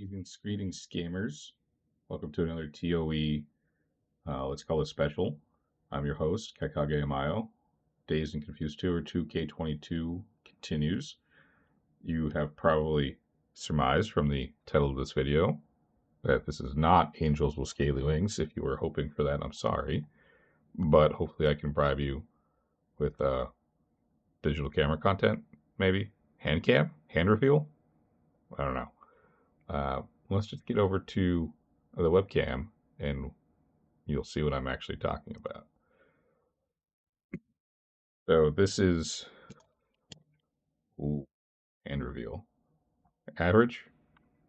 Greetings, gamers. Welcome to another TOE, let's call it special. I'm your host, Kaikage Amayo. Dazed and Confused Tour 2K22 continues. You have probably surmised from the title of this video that this is not Angels with Scaly Wings. If you were hoping for that, I'm sorry. But hopefully I can bribe you with digital camera content, maybe? Hand cam? Hand reveal? I don't know. Let's just get over to the webcam and you'll see what I'm actually talking about. So this is hand reveal. Average?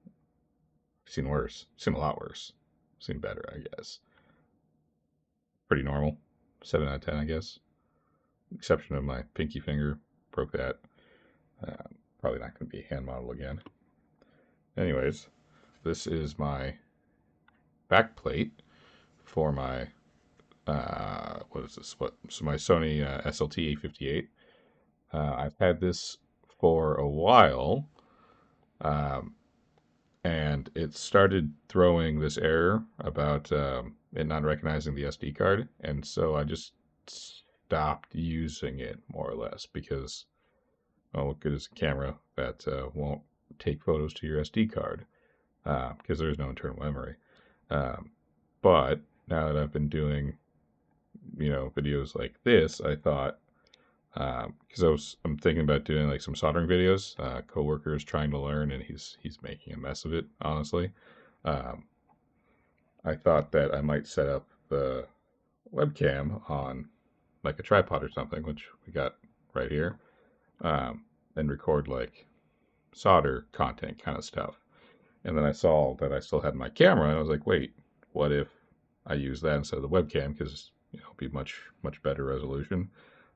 I've seen worse. I've seen a lot worse. I've seen better, I guess. Pretty normal. 7 out of 10, I guess. Exception of my pinky finger. Broke that. Probably not going to be a hand model again. Anyways, this is my back plate for my what is this? So my Sony SLT-A58. I've had this for a while, and it started throwing this error about it not recognizing the SD card, and so I just stopped using it more or less because, oh, what good is a camera that won't take photos to your SD card because there's no internal memory. But now that I've been doing videos like this, I thought, because I'm thinking about doing like some soldering videos. Coworker is trying to learn, and he's making a mess of it. Honestly, I thought that I might set up the webcam on like a tripod or something, which we got right here, and record like solder content kind of stuff. And then I saw that I still had my camera, and I was like, wait, what if I use that instead of the webcam? Because it'll be much better resolution.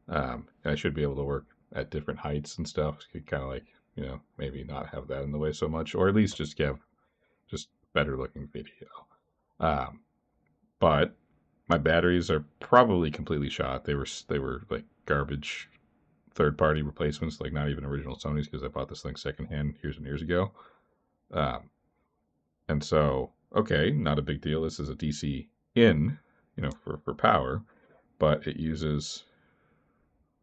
And I should be able to work at different heights and stuff. So you kind of like, maybe not have that in the way so much, or at least just have just better looking video. But my batteries are probably completely shot. They were like garbage third party replacements, like not even original Sony's, because I bought this thing secondhand years and years ago. And so, okay, not a big deal. This is a DC in, for power, but it uses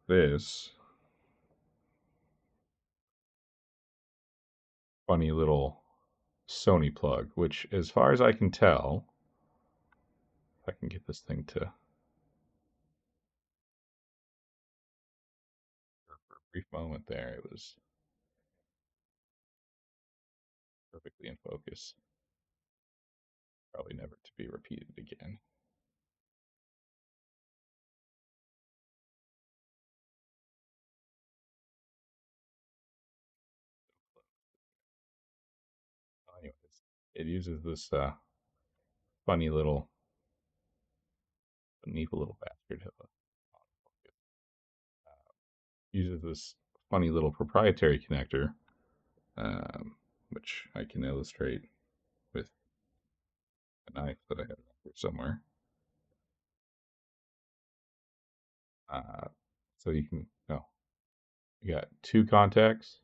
this funny little Sony plug, which, as far as I can tell, if I can get this thing to, for a brief moment there, it was perfectly in focus. Probably never to be repeated again. Anyways, it uses this funny little, neat little bastard. Uses this funny little proprietary connector, which I can illustrate with a knife that I have here somewhere. So you can, you got two contacts,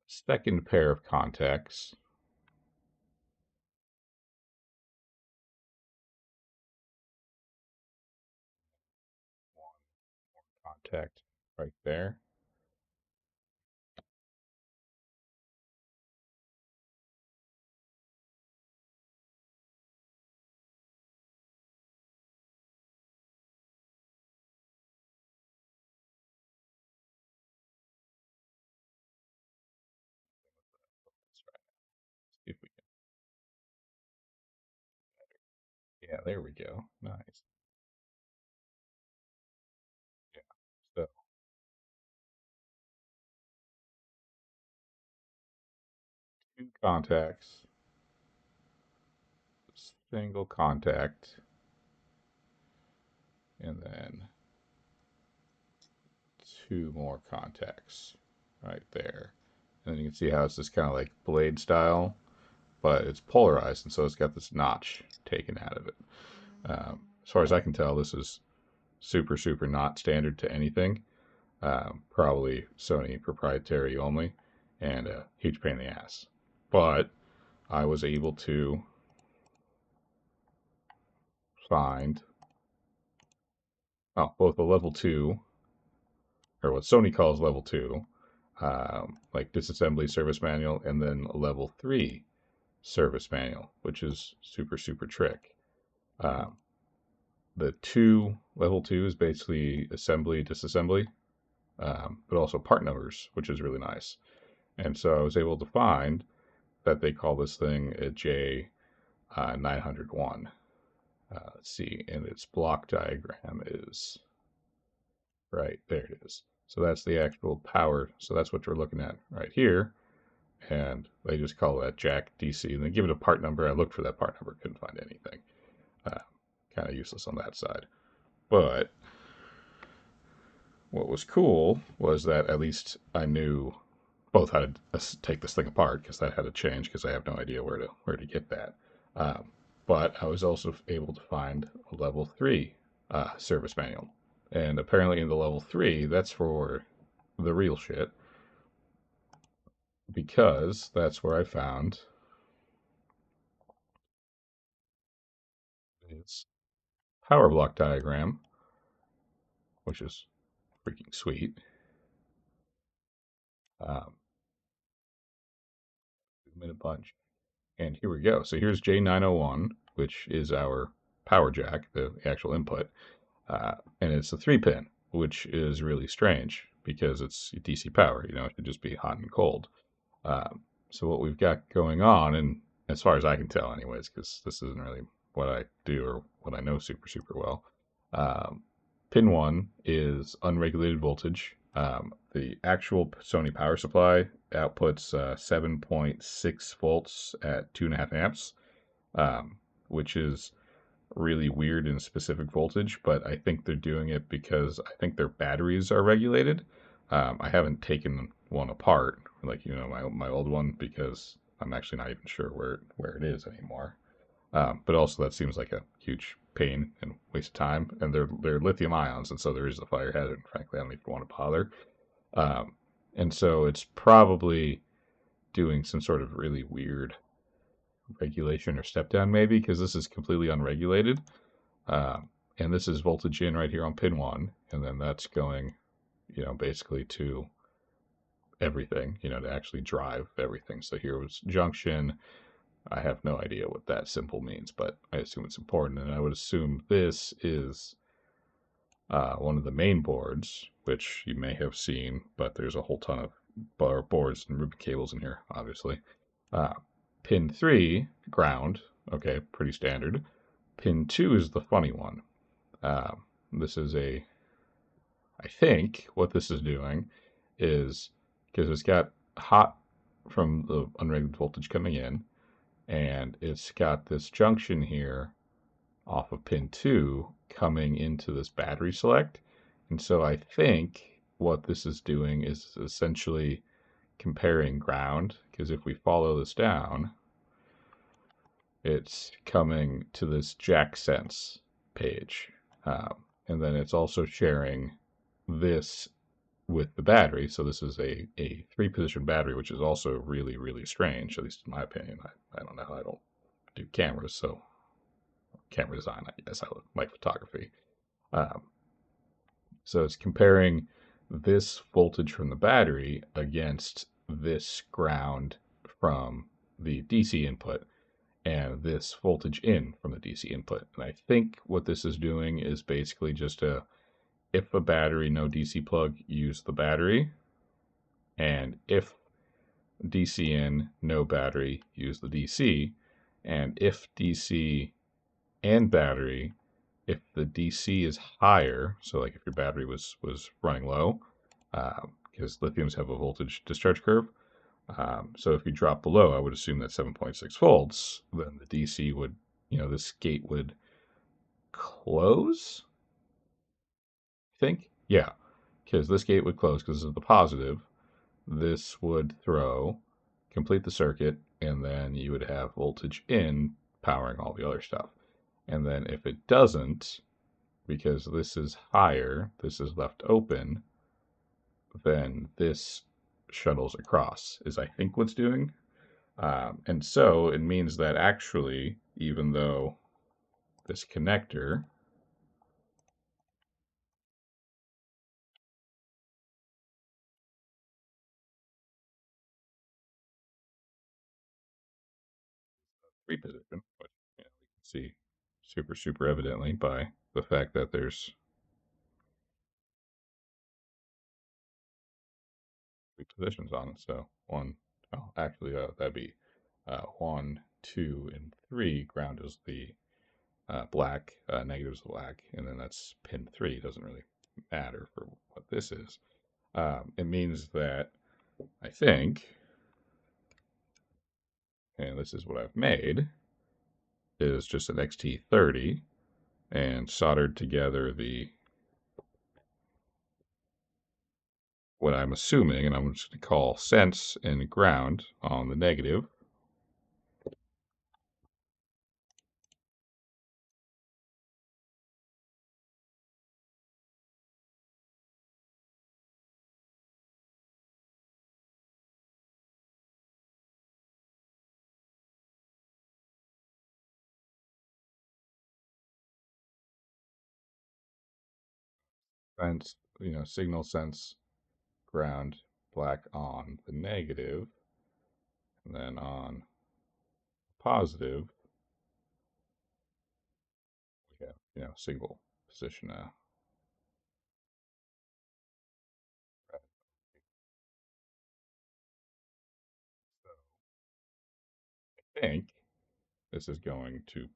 second pair of contacts, one more contact right there. See if we can, yeah, there we go. Nice. Yeah. So two contacts, single contact, and then two more contacts right there. And then you can see how it's this kind of like blade style, but it's polarized, and so it's got this notch taken out of it. As far as I can tell, this is super not standard to anything. Probably Sony proprietary only. and a huge pain in the ass. But I was able to find both a level 2, or what Sony calls level 2, like disassembly service manual, and then a level 3 service manual, which is super, super trick. The level 2 is basically assembly, disassembly, but also part numbers, which is really nice. And so I was able to find that they call this thing a J901. Let's see, and its block diagram is right there. It is. So that's the actual power. So that's what you're looking at right here. And they just call that Jack DC, and they give it a part number. I looked for that part number, couldn't find anything. Kind of useless on that side. But what was cool was that at least I knew both how to take this thing apart, because that had to change, because I have no idea where to get that. But I was also able to find a level 3 service manual. And apparently in the level 3, that's for the real shit, because that's where I found its power block diagram, which is freaking sweet. Minute punch. And here we go. So here's J901, which is our power jack, the actual input. And it's a 3-pin, which is really strange because it's DC power. You know, it should just be hot and cold. So what we've got going on, and as far as I can tell anyways, because this isn't really what I do or what I know super, super well, pin 1 is unregulated voltage. The actual Sony power supply outputs 7.6 volts at 2.5 amps, which is really weird in specific voltage, but I think they're doing it because I think their batteries are regulated. I haven't taken one apart, like, you know, my old one, because I'm actually not even sure where it is anymore. But also that seems like a huge pain and waste of time, and they're lithium ions, and so there is a fire hazard. And frankly, I don't even want to bother. And so it's probably doing some sort of really weird regulation or step down, maybe, because this is completely unregulated. And this is voltage in right here on pin 1, and then that's going, you know, basically to everything, you know, to actually drive everything. So here was junction. I have no idea what that symbol means, but I assume it's important, and I would assume this is one of the main boards, which you may have seen, but there's a whole ton of boards and ribbon cables in here, obviously. Pin 3, ground, okay, pretty standard. Pin 2 is the funny one. This is I think what this is doing is, because it's got hot from the unregulated voltage coming in, and it's got this junction here off of pin 2 coming into this battery select. And so I think what this is doing is essentially comparing ground, because if we follow this down, it's coming to this jack sense page. And then it's also sharing this with the battery. So this is a 3-position battery, which is also really, really strange, at least in my opinion. I don't know. I don't do cameras, so camera design, I guess. I like photography. So it's comparing this voltage from the battery against this ground from the DC input, and this voltage in from the DC input. And I think what this is doing is basically just if a battery, no DC plug, use the battery, and if DC in, no battery, use the DC, and if DC and battery, if the DC is higher, so like if your battery was running low, because lithiums have a voltage discharge curve, so if you drop below, I would assume that 7.6 volts, then the DC would, you know, this gate would close, I think? Yeah, because this gate would close because this is the positive. This would throw, complete the circuit, and then you would have voltage in powering all the other stuff. And then if it doesn't, because this is higher, this is left open, then this shuttles across, is I think what's doing. And so it means that actually, even though this connector reposition, which we can see super evidently by the fact that there's three positions on it. So actually, that'd be 1, 2, and 3. Ground is the black, negative is the black, and then that's pin 3. It doesn't really matter for what this is. It means that I think, and this is what I've made, is just an XT30 and soldered together the what I'm assuming, and I'm just going to call sense and ground on the negative. Sense, signal sense ground black on the negative, and then on positive, we have, signal position I think this is going to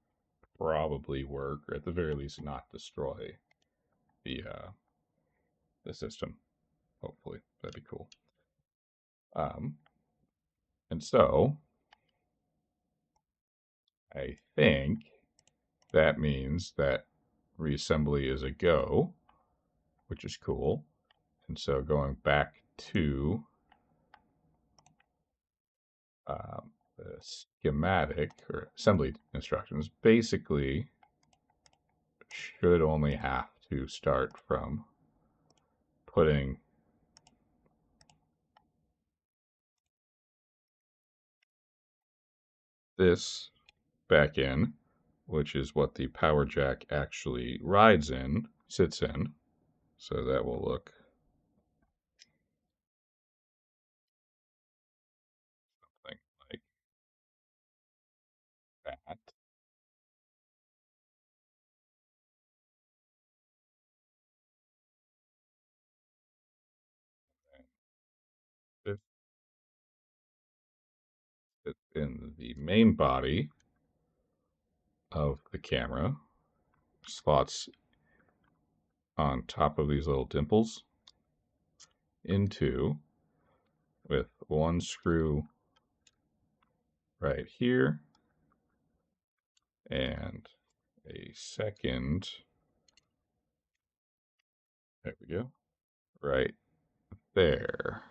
probably work, or at the very least not destroy the system. Hopefully, that'd be cool. And so I think that means that reassembly is a go, which is cool. And so going back to the schematic or assembly instructions, basically should only have to start from putting this back in, which is what the power jack actually sits in. So that will look something like that. And this sits in the main body of the camera, slots on top of these little dimples into with one screw right here and a second, there we go, right there.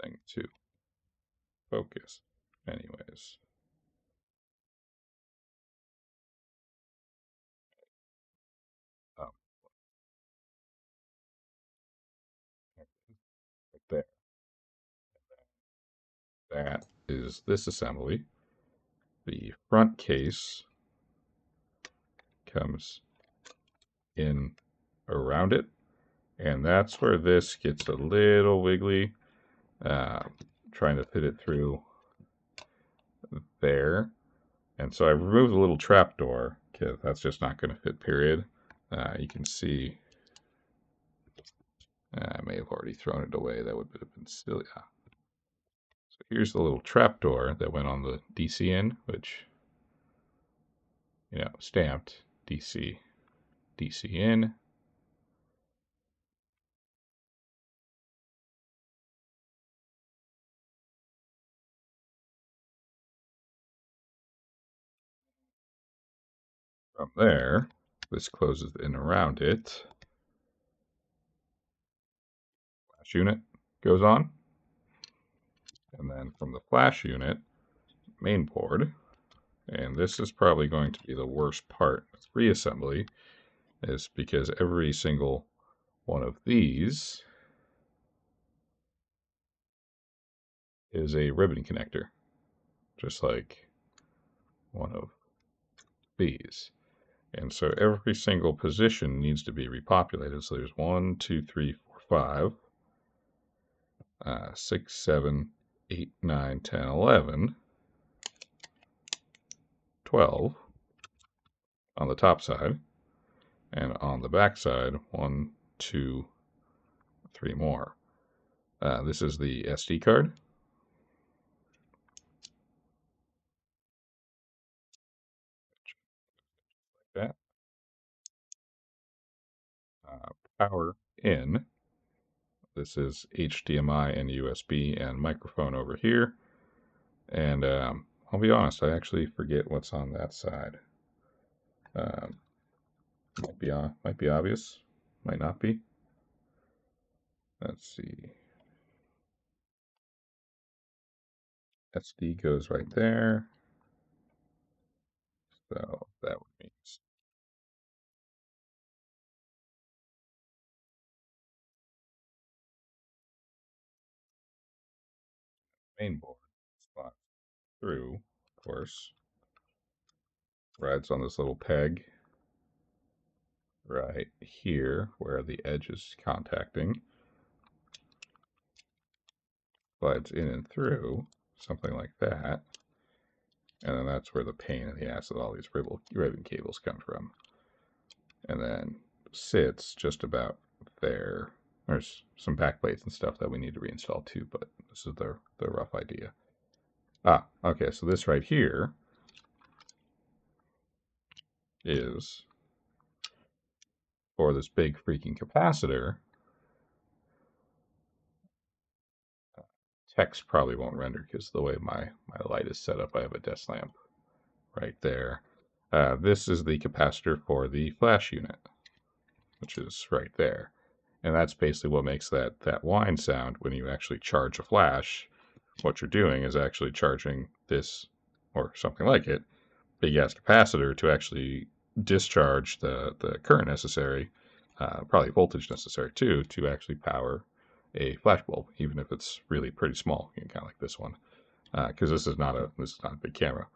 Thing to focus. Anyways, um, right there. That is this assembly. The front case comes in around it, and that's where this gets a little wiggly, uh, trying to fit it through there. And so I removed the little trap door because that's just not going to fit, period. You can see I may have already thrown it away. That would have been silly. So here's the little trap door that went on the DC in, which, stamped DC, DC in. From there, this closes in around it. flash unit goes on. And then from the flash unit, main board, and this is probably going to be the worst part with reassembly, is because every single one of these is a ribbon connector, just like one of these. And so every single position needs to be repopulated. So there's 1, 2, 3, 4, 5, 6, 7, 8, 9, 10, 11, 12 on the top side. And on the back side, 1, 2, 3 more. This is the SD card. Like that. Power in. This is HDMI and USB and microphone over here. And I'll be honest, I actually forget what's on that side. Might be obvious, might not be. Let's see. SD goes right there. So that means main board slot through, of course. Rides on this little peg right here where the edge is contacting. Slides in and through, something like that. And then that's where the pain in the ass of all these ribbon cables come from. And then sits just about there. There's some back plates and stuff that we need to reinstall too, but this is the rough idea. Okay, so this right here is for this big freaking capacitor. Text probably won't render because the way my light is set up, I have a desk lamp right there. This is the capacitor for the flash unit, which is right there. And that's basically what makes that whine sound when you actually charge a flash. What you're doing is actually charging this, or something like it, big ass capacitor to actually discharge the current necessary, probably voltage necessary too, to actually power a flash bulb, even if it's really pretty small, kind of like this one, because this is not a big camera.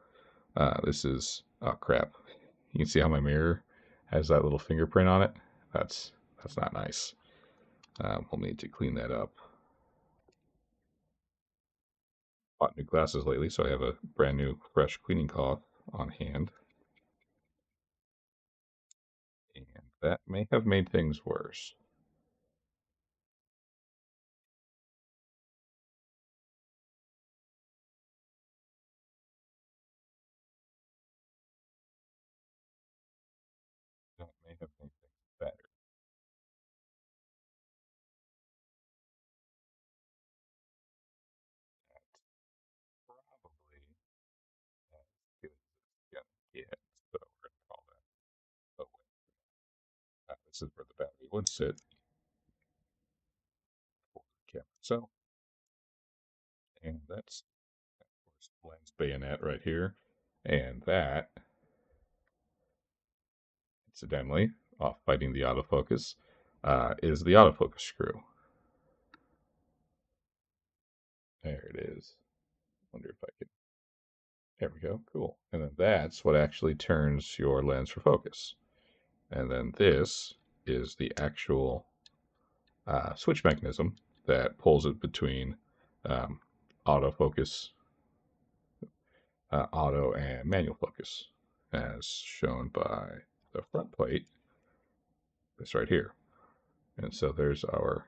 This is, oh crap, you can see how my mirror has that little fingerprint on it. That's not nice. We'll need to clean that up. Bought new glasses lately, so I have a brand new fresh cleaning cloth on hand. And that may have made things worse. That may have made things better. That's probably as good as it's gonna get. So we're gonna call that away. This is where the battery would sit for the camera itself. And that's, of course, lens bayonet right here. And that, incidentally, off fighting the autofocus, is the autofocus screw. There it is. Wonder if I could. There we go. Cool. And then that's what actually turns your lens for focus. And then this is the actual switch mechanism that pulls it between autofocus, auto and manual focus, as shown by the front plate, this right here. And so there's our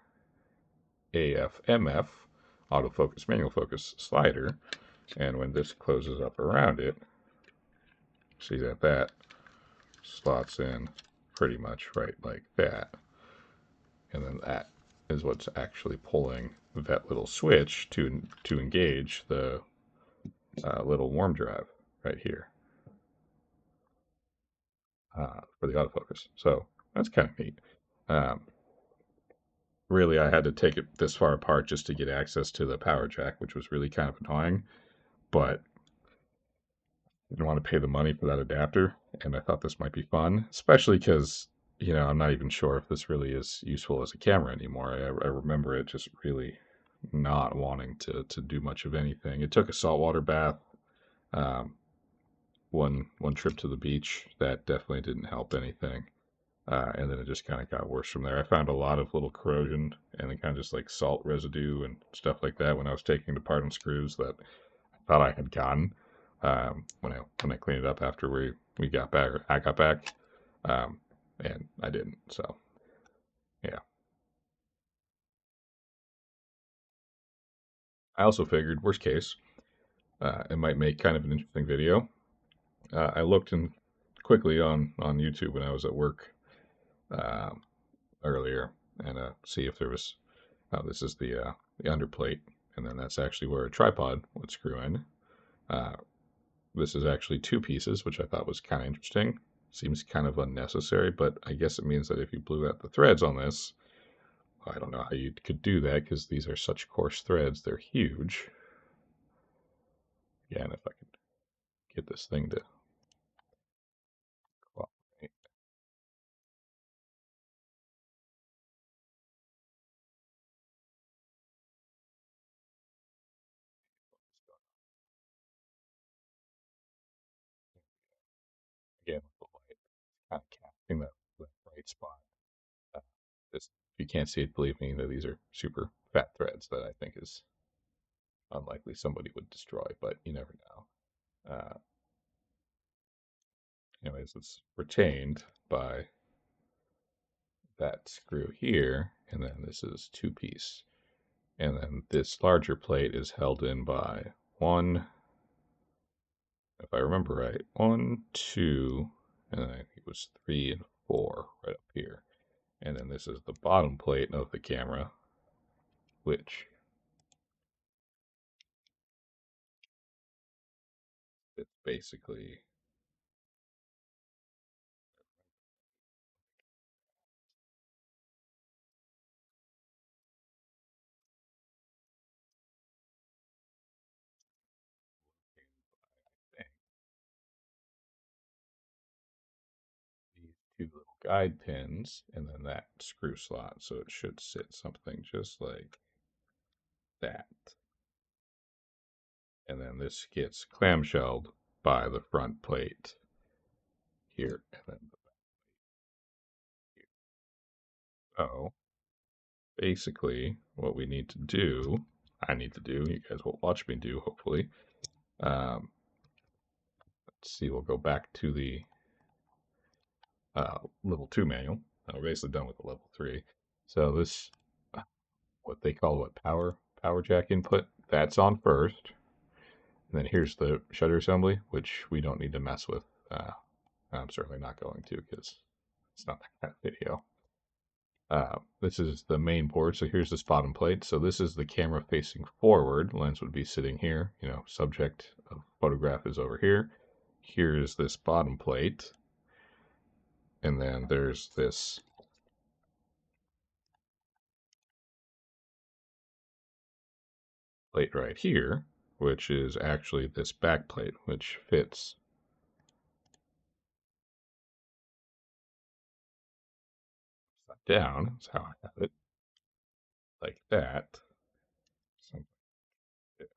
AF/MF, autofocus manual focus slider, and when this closes up around it, see that slots in pretty much right like that. And then that is what's actually pulling that little switch to engage the little warm drive right here for the autofocus. So that's kind of neat. really I had to take it this far apart just to get access to the power jack, which was really kind of annoying. But I didn't want to pay the money for that adapter, and I thought this might be fun, especially because I'm not even sure if this really is useful as a camera anymore. I remember it just really not wanting to do much of anything. It took a saltwater bath, um, one trip to the beach. That definitely didn't help anything. And then it just kind of got worse from there. I found a lot of little corrosion and then kind of just like salt residue and stuff like that when I was taking it apart on screws that I thought I had gotten when I cleaned it up after we got back, or I got back, um, and I didn't. So yeah, I also figured worst case, it might make kind of an interesting video. I looked in quickly on YouTube when I was at work um, earlier and see if there was. This is the underplate, and then that's actually where a tripod would screw in. Uh, this is actually two pieces, which I thought was kind of interesting. Seems kind of unnecessary, but I guess it means that if you blew out the threads on this, I don't know how you could do that because these are such coarse threads. They're huge. Again, if I could get this thing to cooperate. Again, with the light, kind of casting the bright spot. Uh, this, if you can't see it, believe me, that these are super fat threads that I think is unlikely somebody would destroy, but you never know. Anyways, it's retained by that screw here, and then this is two piece. And then this larger plate is held in by one, if I remember right, one, two, and then I think it was three and four right up here. And then this is the bottom plate of the camera, which it's basically these two little guide pins and then that screw slot. So it should sit something just like that. And then this gets clamshelled by the front plate here. And then the back here. So basically, what we need to do, I need to do, you guys will watch me do, hopefully. Um, let's see, we'll go back to the level 2 manual. We're basically done with the level 3. So this, what they call power jack input, that's on first. And then here's the shutter assembly, which we don't need to mess with. I'm certainly not going to because it's not that kind of video. This is the main board. So here's this bottom plate. So this is the camera facing forward. Lens would be sitting here. Subject of photograph is over here. Here is this bottom plate. And then there's this plate right here, which is actually this back plate, which fits down. That's how I have it, like that. Something like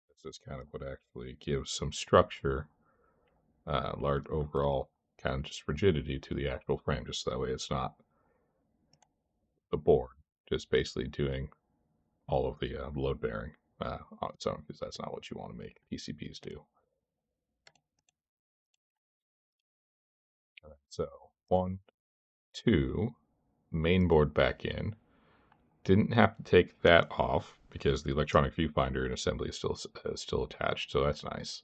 this is kind of what actually gives some structure, large overall kind of just rigidity to the actual frame, just that way it's not the board just basically doing all of the load bearing on its own, because that's not what you want to make PCBs do. All right, so one, two, main board back in. Didn't have to take that off because the electronic viewfinder and assembly is still attached, so that's nice.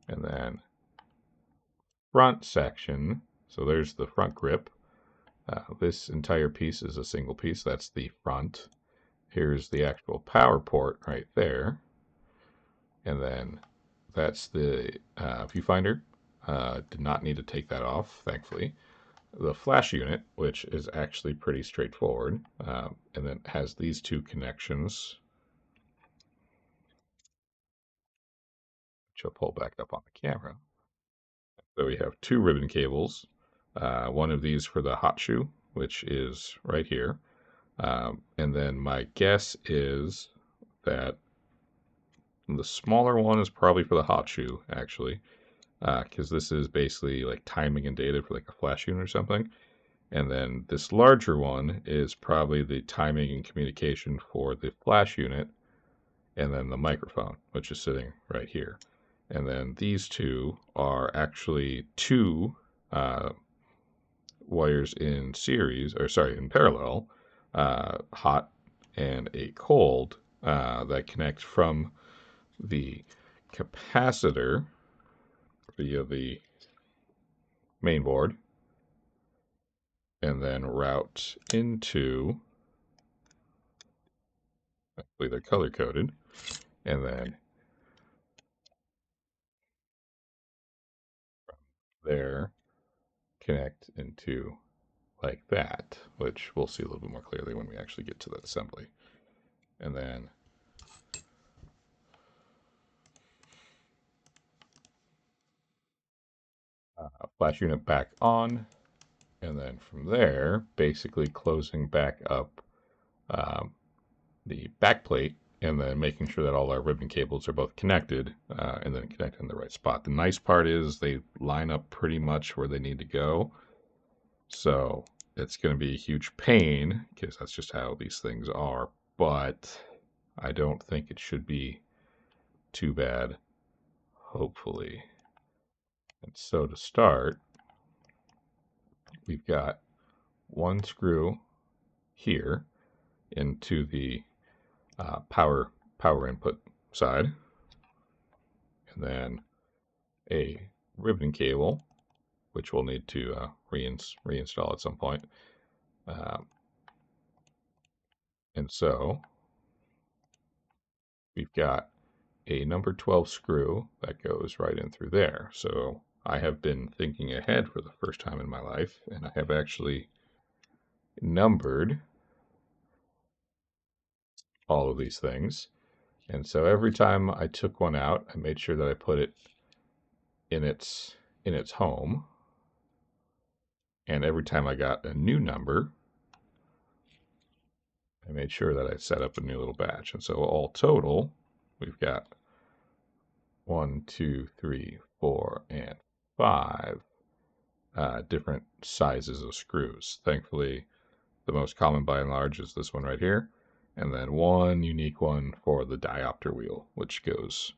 And then front section, so there's the front grip. This entire piece is a single piece. That's the front. Here's the actual power port right there. And then that's the viewfinder. Did not need to take that off, thankfully. the flash unit, which is actually pretty straightforward, and then has these two connections, which I'll pull back up on the camera. So we have two ribbon cables, one of these for the hot shoe, which is right here. And then my guess is that the smaller one is probably for the hot shoe, actually, because this is basically like timing and data for like a flash unit or something. And then this larger one is probably the timing and communication for the flash unit, and then the microphone, which is sitting right here. And then these two are actually two wires in series, or sorry, in parallel, hot and a cold, that connect from the capacitor via the main board and then route into, actually they're color coded, and then there connect into like that, which we'll see a little bit more clearly when we actually get to that assembly. And then flash unit back on, and then from there, basically closing back up the back plate, and then making sure that all our ribbon cables are both connected, and then connected in the right spot. The nice part is they line up pretty much where they need to go. So it's going to be a huge pain because that's just how these things are, but I don't think it should be too bad, hopefully. And so to start, we've got one screw here into the power input side, and then a ribbon cable, which we'll need to reinstall at some point. And so we've got a number 12 screw that goes right in through there. So I have been thinking ahead for the first time in my life, and I have actually numbered all of these things. And so every time I took one out, I made sure that I put it in its home. And every time I got a new number, I made sure that I set up a new little batch. And so all total, we've got 1, 2, 3, 4, and 5 different sizes of screws. Thankfully, the most common by and large is this one right here. And then one unique one for the diopter wheel, which goes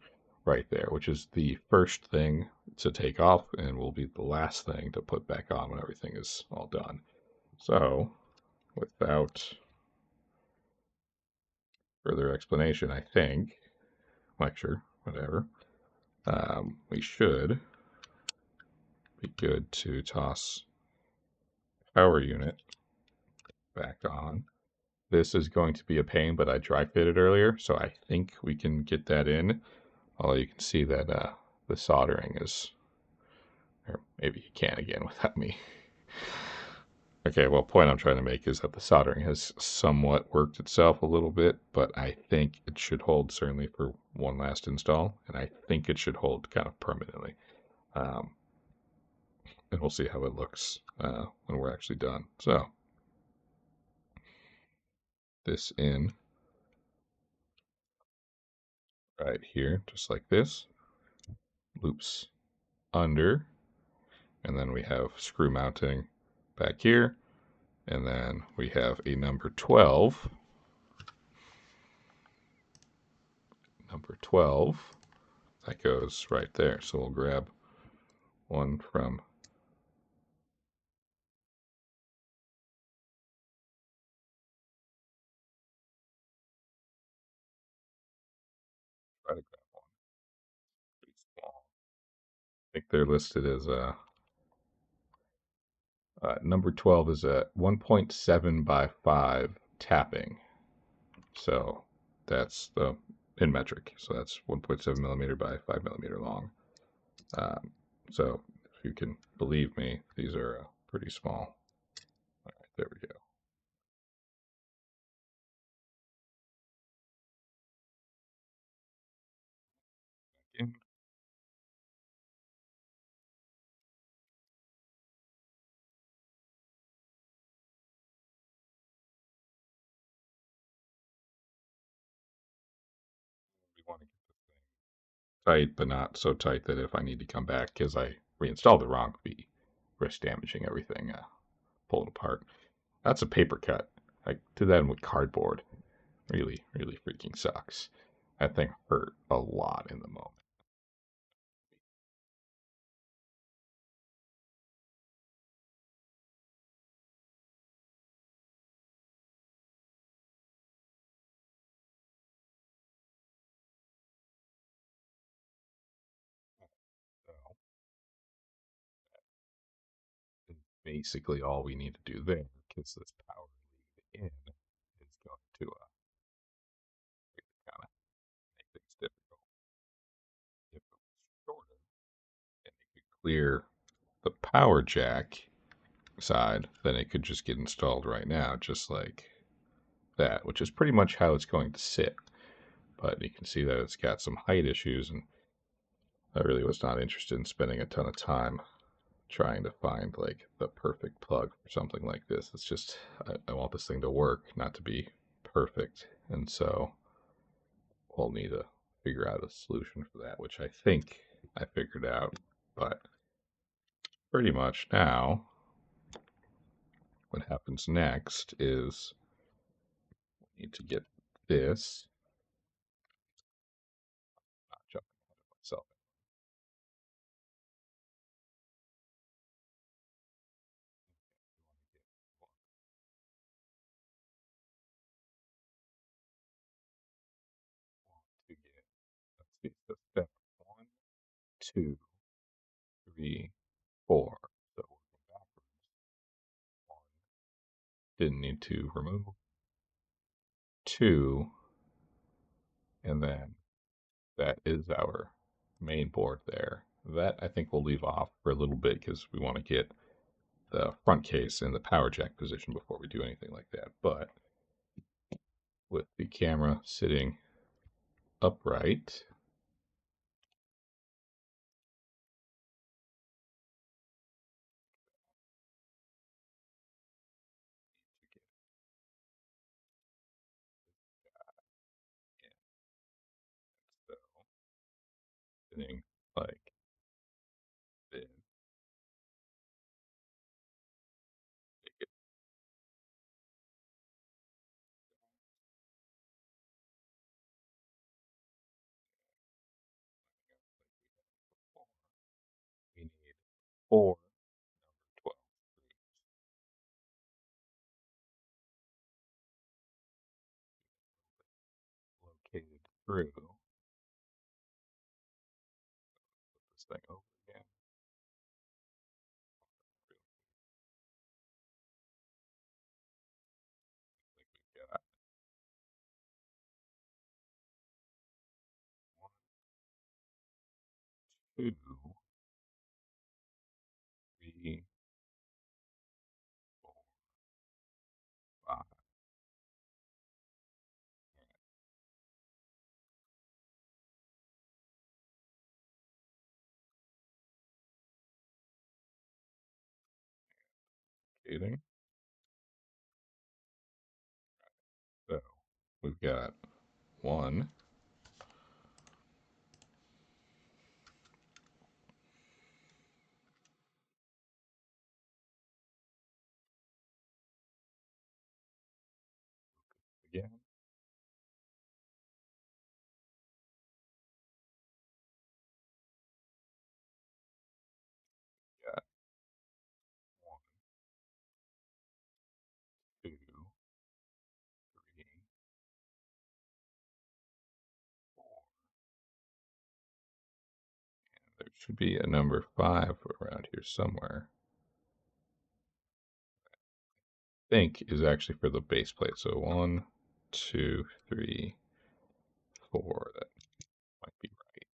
right there, which is the first thing to take off and will be the last thing to put back on when everything is all done. So, without further explanation, I think, lecture, whatever, we should be good to toss power unit back on. This is going to be a pain, but I dry fitted earlier, so I think we can get that in. Although you can see that the soldering is, or maybe you can again without me. Okay, well, point I'm trying to make is that the soldering has somewhat worked itself a little bit, but I think it should hold certainly for one last install, and I think it should hold kind of permanently. And we'll see how it looks when we're actually done. So, this in right here, just like this, loops under, and then we have screw mounting back here, and then we have a number 12 that goes right there. So we'll grab one from try to grab one pretty small. I think they're listed as number 12 is a 1.7 by 5 tapping. So that's the in metric. So that's 1.7 millimeter by 5 millimeter long. So if you can believe me, these are pretty small. All right, there we go. In. We want to get this thing tight, but not so tight that if I need to come back because I reinstalled it wrong, be risk damaging everything, pull it apart. That's a paper cut. I did that with cardboard. Really, really freaking sucks. That thing hurt a lot in the moment. So is basically all we need to do there, because this power lead in is going to kind of make things difficult. If it was shorter and it could clear the power jack side, then it could just get installed right now, just like that, which is pretty much how it's going to sit. But you can see that it's got some height issues, and I really was not interested in spending a ton of time trying to find like the perfect plug for something like this. It's just, I want this thing to work, not to be perfect. And so we'll need to figure out a solution for that, which I think I figured out. But pretty much now, what happens next is we need to get this, not jumping ahead of myself. To get, let's see, so step 1, 2, 3, 4. So working backwards. 1, didn't need to remove. 2, and then that is our main board there. That I think we'll leave off for a little bit because we want to get the front case in the power jack position before we do anything like that. But with the camera sitting upright, so sitting like this, we need 4 number 12 located through. Put this thing over again. We've got 1, 2, 3, 4, 5. Locating. So we've got 1, again, got 1, 2, 3, 4. There should be a number 5 around here somewhere. I think is actually for the base plate. So 1, 2, 3, 4. That might be right.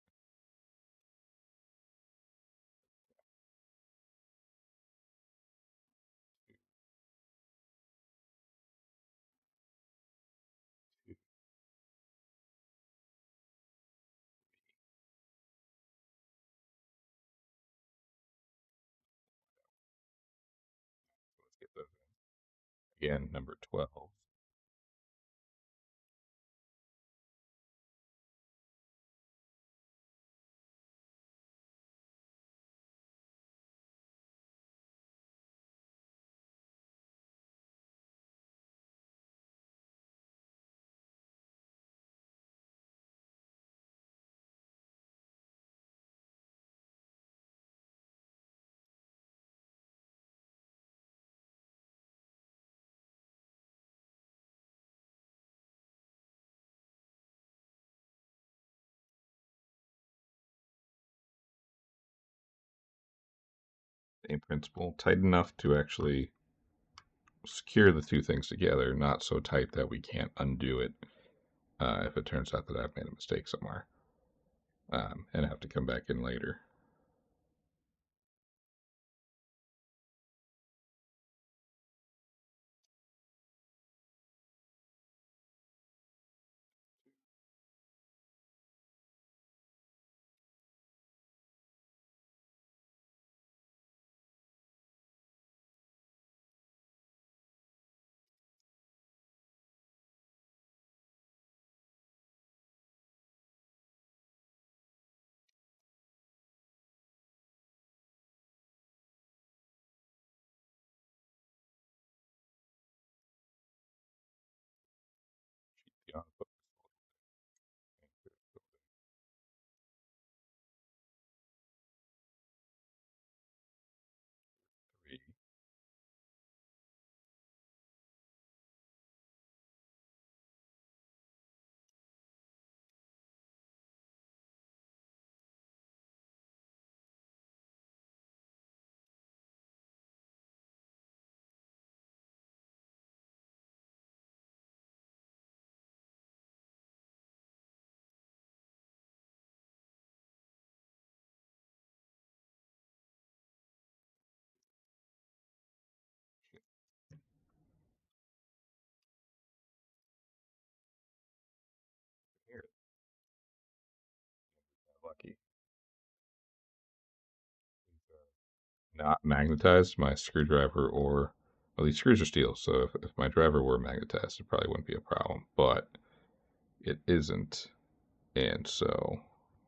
Again, number 12. Same principle, tight enough to actually secure the two things together, not so tight that we can't undo it if it turns out that I've made a mistake somewhere and have to come back in later. Yeah, three. Here, lucky. Not magnetized, my screwdriver, or well, these screws are steel, so if my driver were magnetized, it probably wouldn't be a problem, but it isn't, and so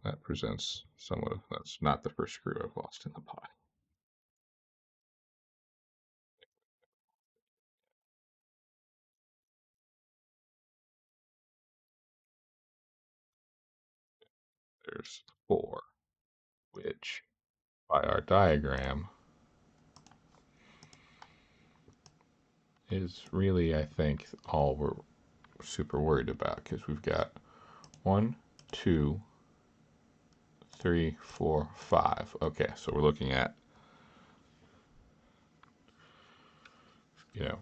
that presents somewhat of that's not the first screw I've lost in the pot. There's 4, which by our diagram is really, I think, all we're super worried about because we've got 1, 2, 3, 4, 5. Okay, so we're looking at, you know,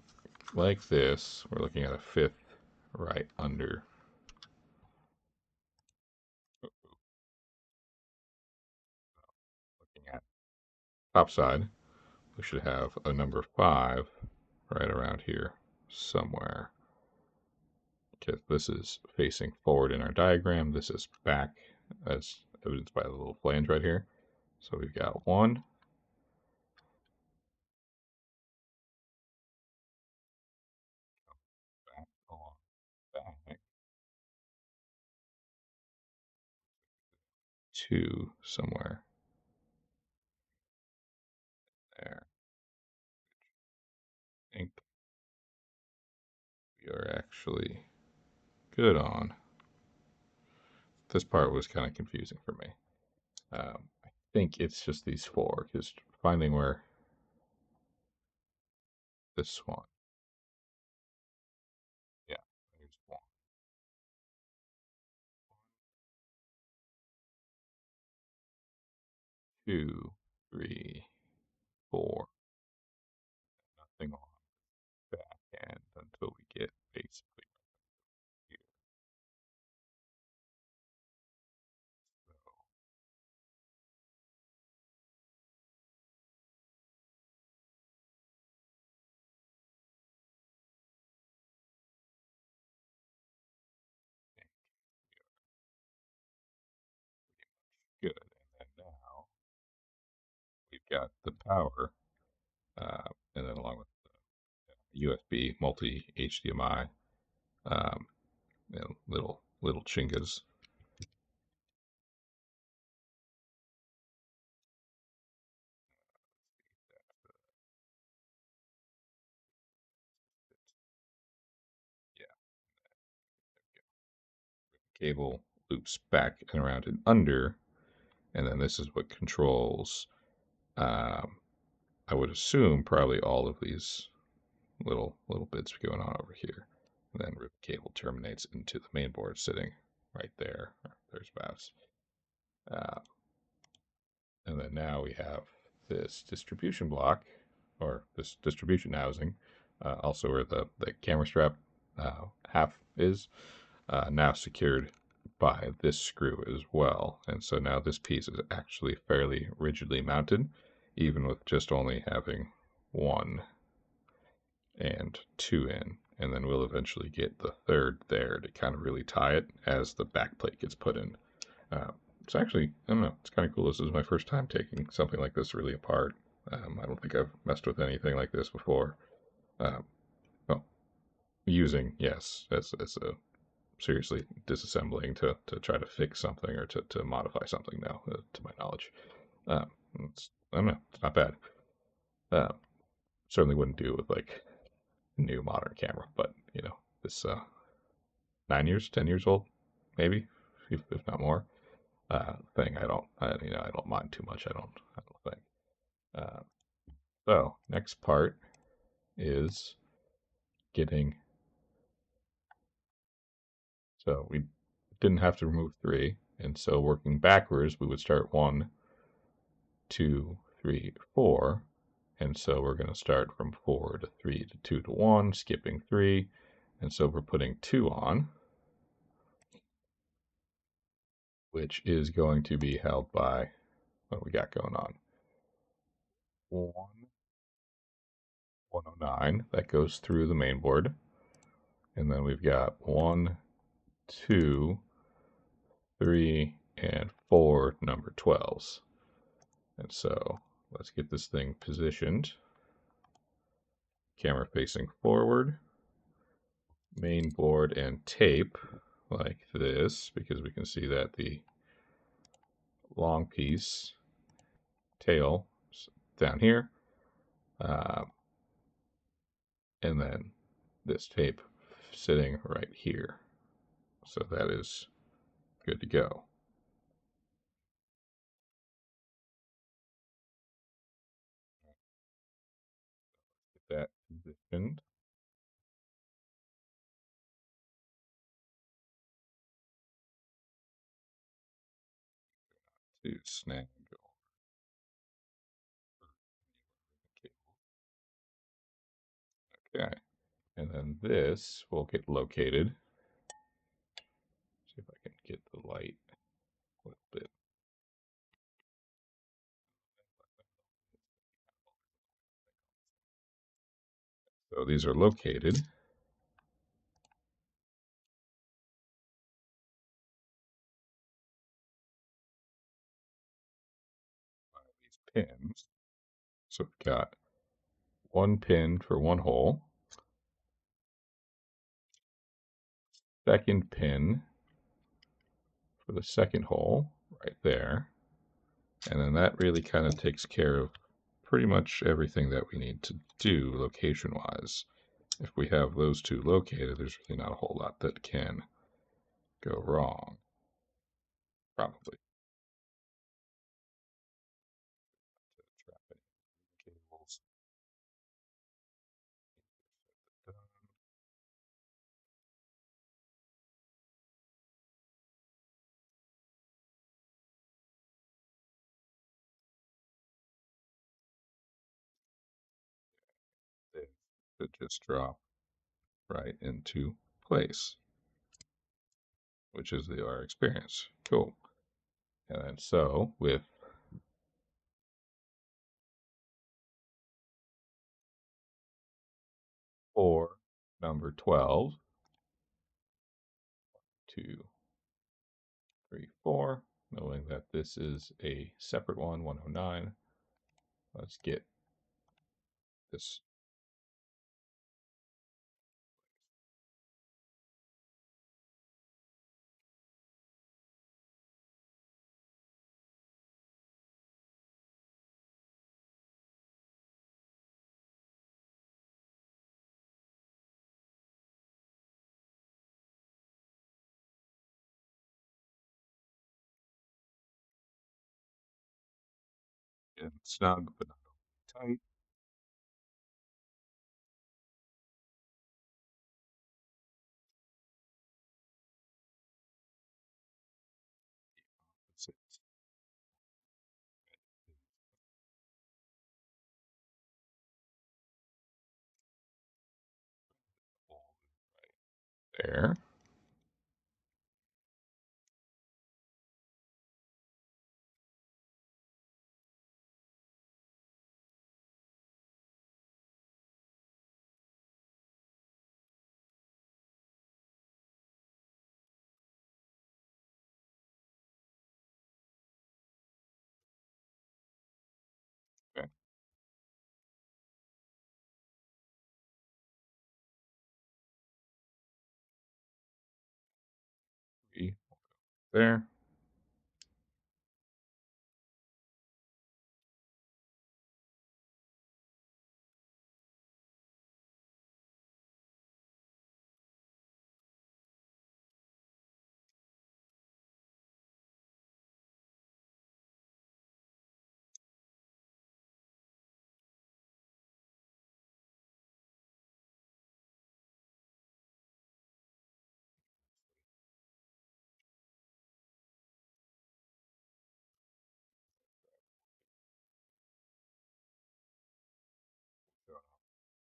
like this. We're looking at a fifth right under. Looking at top side, we should have a number 5 right around here somewhere. Because this is facing forward in our diagram. This is back as evidenced by the little flange right here. So we've got 1, back along back, 2 somewhere there. I think we are actually good on. This part was kind of confusing for me. I think it's just these 4 because finding where this one, yeah, there's 1, 2, 3, 4, nothing on the back end until we get basically here. So I think good. And then now we've got the power, and then along with USB multi HDMI, little chingas. Yeah, cable loops back and around and under, and then this is what controls. Um, I would assume probably all of these little bits going on over here. And then rip cable terminates into the main board sitting right there. There's Bass. Uh, and then now we have this distribution block, or this distribution housing, also where the camera strap half is, now secured by this screw as well. And so now this piece is actually fairly rigidly mounted, even with just only having one and two in. And then we'll eventually get the third there to kind of really tie it as the back plate gets put in. It's actually, I don't know, it's kind of cool. This is my first time taking something like this really apart. I don't think I've messed with anything like this before. Um, well, using, yes, as a seriously disassembling to try to fix something or to modify something now, to my knowledge. I don't know, it's not bad. Certainly wouldn't do with like new modern camera, but you know, this 9 years, 10 years old, maybe, if not more, thing. I don't mind too much. I don't think. Uh, so next part is getting. So we didn't have to remove three, and so working backwards, we would start 1, 2, 3, 4, and so we're going to start from 4 to 3 to 2 to 1, skipping 3, and so we're putting 2 on, which is going to be held by what we got going on. 109 that goes through the main board, and then we've got 1, 2, 3, and 4 number 12s. And so let's get this thing positioned. Camera facing forward, main board and tape like this, because we can see that the long piece tail down here, and then this tape sitting right here. So that is good to go. Get that positioned. To snag okay, and then this will get located. See if I can get the light a little bit. So these are located by these pins. So we've got one pin for one hole, second pin for the second hole right there. And then that really kind of takes care of pretty much everything that we need to do location-wise. If we have those two located, there's really not a whole lot that can go wrong. Probably. Cables. That just drop right into place, which is our experience. Cool. And then so with for number 12, 2, 3, 4, knowing that this is a separate one, 109, let's get this And snug, but not tight. That's it. There. Okay. 3 there.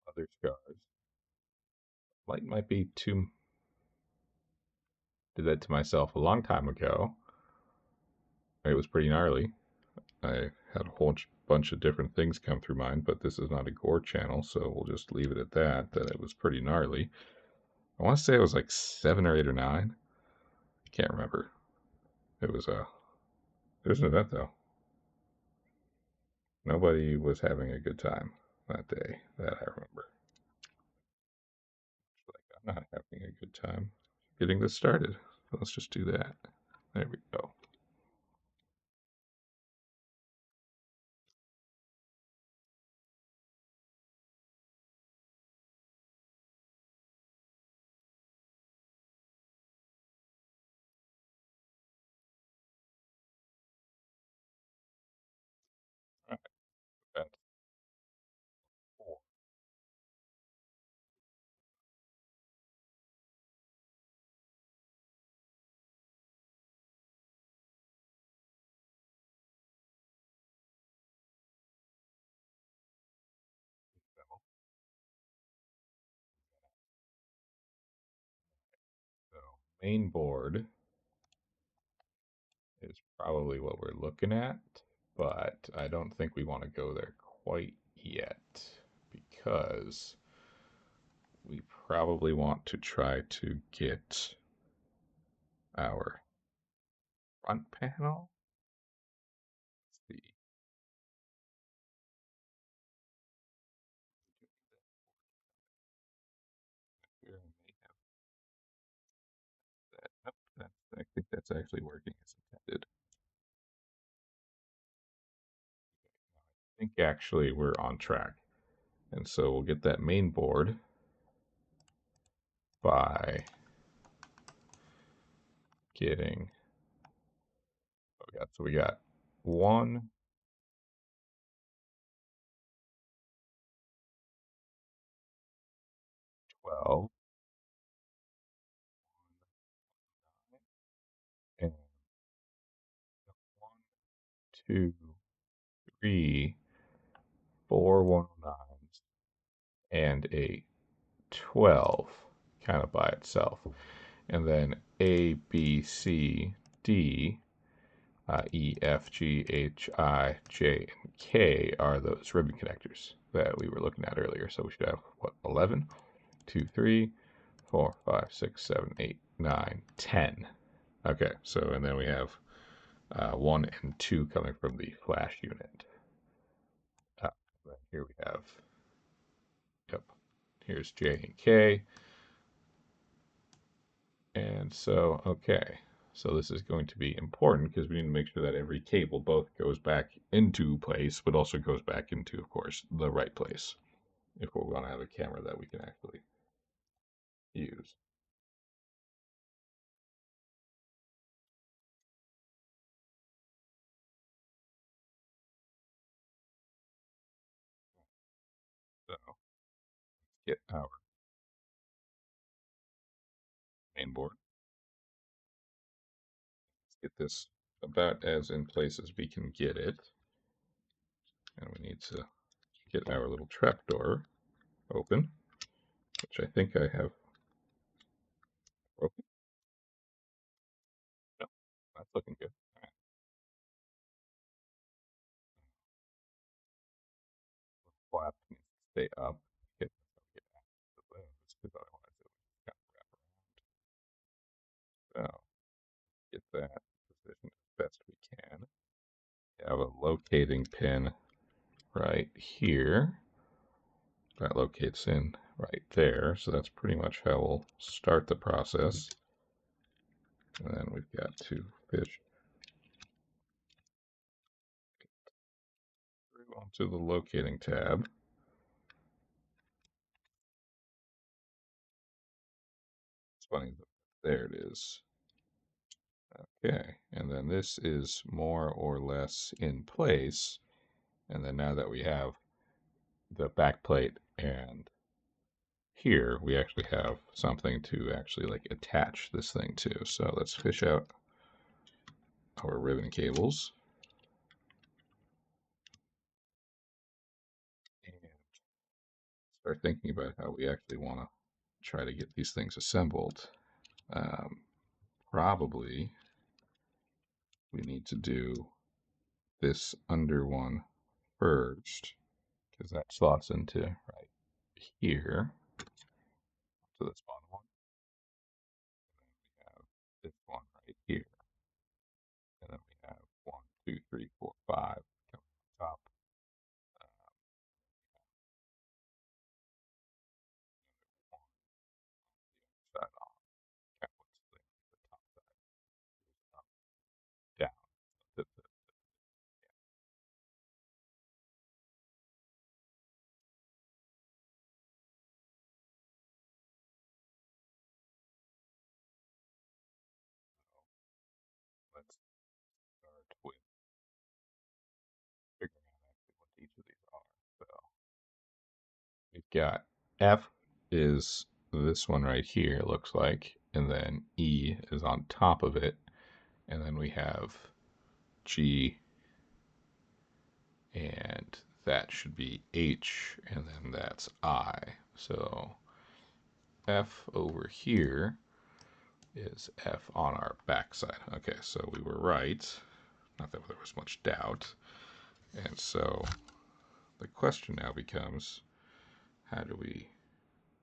Other scars. Light might be too. Did that to myself a long time ago. It was pretty gnarly. I had a whole bunch of different things come through mine, but this is not a gore channel, so we'll just leave it at that. That it was pretty gnarly. I want to say it was like 7 or 8 or 9. I can't remember. It was an event though. Nobody was having a good time that day that I remember. Like, I'm not having a good time getting this started. So let's just do that. There we go. All right, event 4. So main board is probably what we're looking at, but I don't think we want to go there quite yet because we probably want to try to get our front panel. Let's see. Here I may have that. Nope, I think that's actually working as intended. I think actually we're on track. And so we'll get that main board by getting, so we got 1, 12, and 1, 2, 3, 4 109s, and a 12 kind of by itself. And then A, B, C, D, E, F, G, H, I, J, and K are those ribbon connectors that we were looking at earlier. So we should have, what, 11, 2, 3, 4, 5, 6, 7, 8, 9, 10. Okay, so and then we have 1 and 2 coming from the flash unit. Here we have, yep, here's J and K. And so, okay, so this is going to be important because we need to make sure that every cable both goes back into place, but also goes back into, of course, the right place if we want to have a camera that we can actually use. get our main board. Let's get this about as in place as we can get it. And we need to get our little trapdoor open, which I think I have broken. No, that's looking good. All right. Flap needs to stay up. Get out of the limbs, because otherwise it would kind of wrap around. So get that positioned as best we can. We have a locating pin right here. That locates in right there, so that's pretty much how we'll start the process. And then we've got to fish through onto the locating tab. It's funny, there it is. Okay, and then this is more or less in place. And then now that we have the back plate and here, we actually have something to actually like attach this thing to. So let's fish out our ribbon cables. And start thinking about how we actually want to try to get these things assembled. Probably we need to do this under one first, because that slots into right here. So this bottom one. And then we have this one right here. And then we have 1, 2, 3, 4, 5 coming on top. One on the other side off. Caplets thing, the top side goes up, down. Let's start with figuring out actually what each of these are. So we've got F is this one right here, it looks like, and then E is on top of it, and then we have G, and that should be H, and then that's I. So F over here is F on our backside. Okay, so we were right. Not that there was much doubt. And so the question now becomes, how do we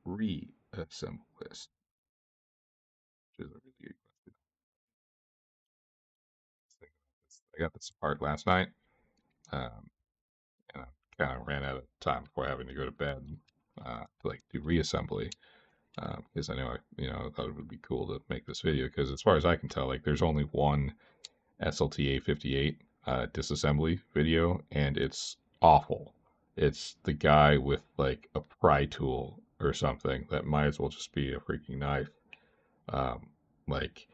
reassemble this? Which is a really good question. I got this apart last night, um, and I kind of ran out of time before having to go to bed to like do reassembly. Because I know I thought it would be cool to make this video, because as far as I can tell, like there's only one SLT-A58 disassembly video, and it's awful. It's the guy with like a pry tool or something that might as well just be a freaking knife, um, like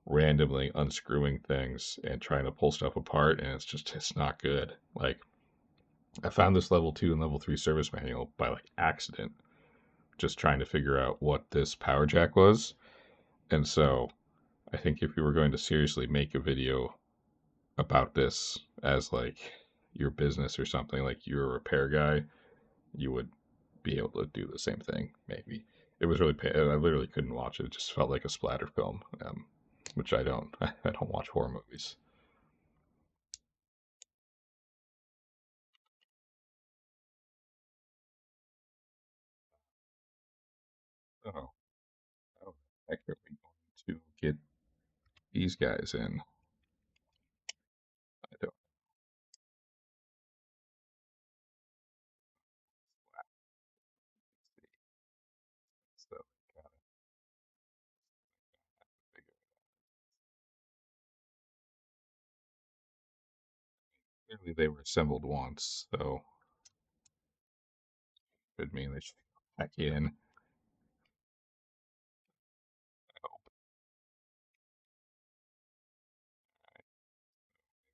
randomly unscrewing things and trying to pull stuff apart, and it's not good. Like I found this level 2 and level 3 service manual by like accident, just trying to figure out what this power jack was. And so I think if you were going to seriously make a video about this as like your business or something, like you're a repair guy, you would be able to do the same thing. Maybe it was really I literally couldn't watch it. It just felt like a splatter film, which I don't. I don't watch horror movies. So how the heck are we going to get these guys in? I don't. So gotta figure it out. Clearly they were assembled once, so could mean they should go back in. I hope.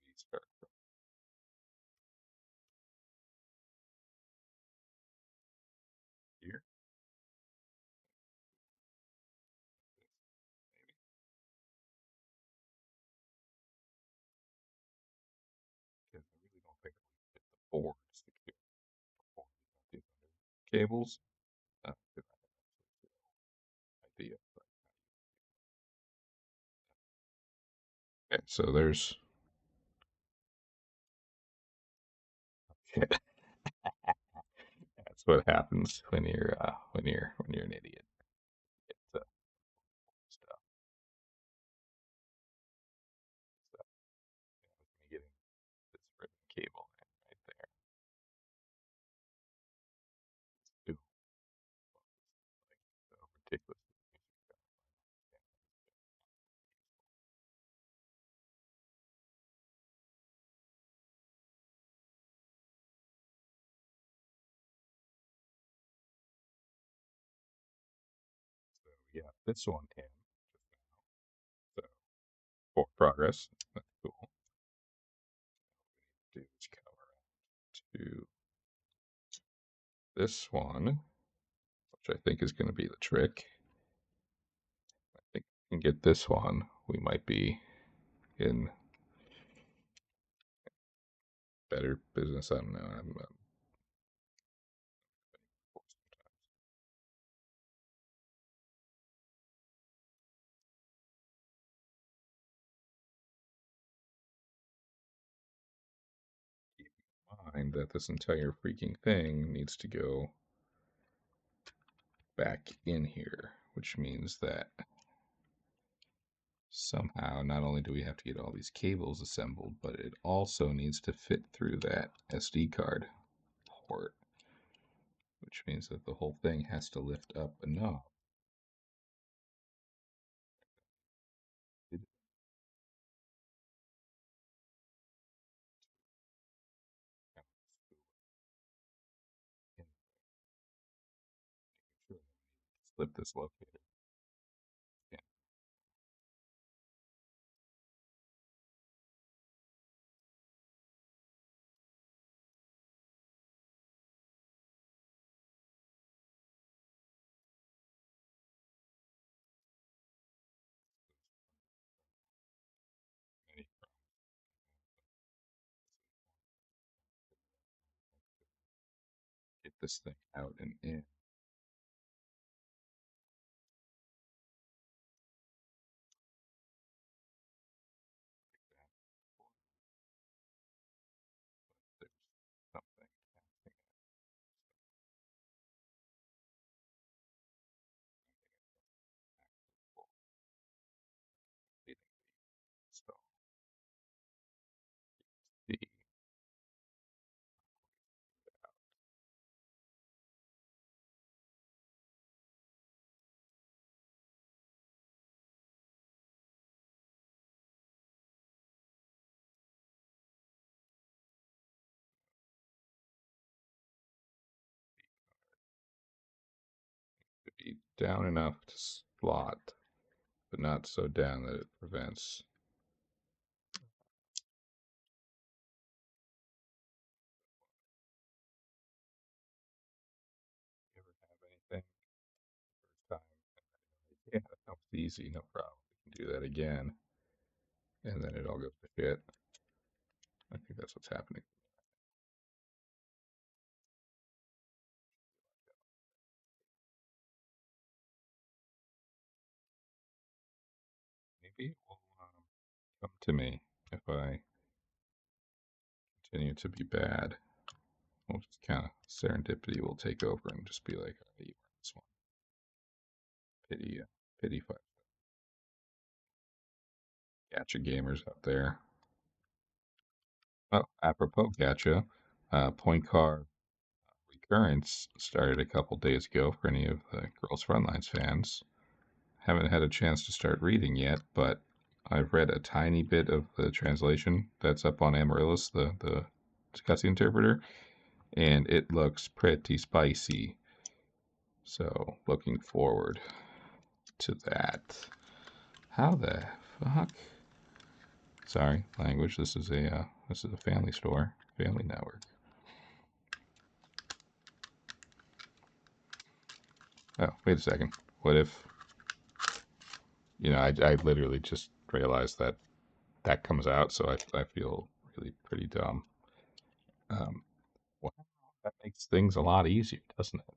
Maybe start from here. forward secure before these cables. Good idea. Okay, so there's that's what happens when you're an idiot. It's stuff. Stuff. Getting this ribbon cable right there. Ooh, so ridiculous. So yeah, this one in. So for progress. That's cool. Do is come around to this one, which I think is going to be the trick. I think we can get this one. We might be in better business. I don't know. I'm keep in mind that this entire freaking thing needs to go back in here, which means that somehow not only do we have to get all these cables assembled, but it also needs to fit through that SD card port, which means that the whole thing has to lift up enough. Slip this locator. Yeah. Get this thing out and in. There's something happening. So the to be down enough to slot, but not so down that it prevents. You ever have anything first time? Yeah, that was easy, no problem. We can do that again, and then it all goes to shit. I think that's what's happening. Maybe it will come to me if I continue to be bad. We'll just kind of serendipity will take over and just be like, oh, you won this one. Pity fight. Gacha gamers out there. Oh, apropos gacha, Point Car Recurrence started a couple days ago for any of the Girls Frontlines fans. Haven't had a chance to start reading yet, but I've read a tiny bit of the translation that's up on Amaryllis, the cutscene interpreter, and it looks pretty spicy. So looking forward to that. How the fuck? Sorry, language. This is a family store, family network. Oh, wait a second. What if, I literally just realized that comes out, so I feel really pretty dumb. That makes things a lot easier, doesn't it?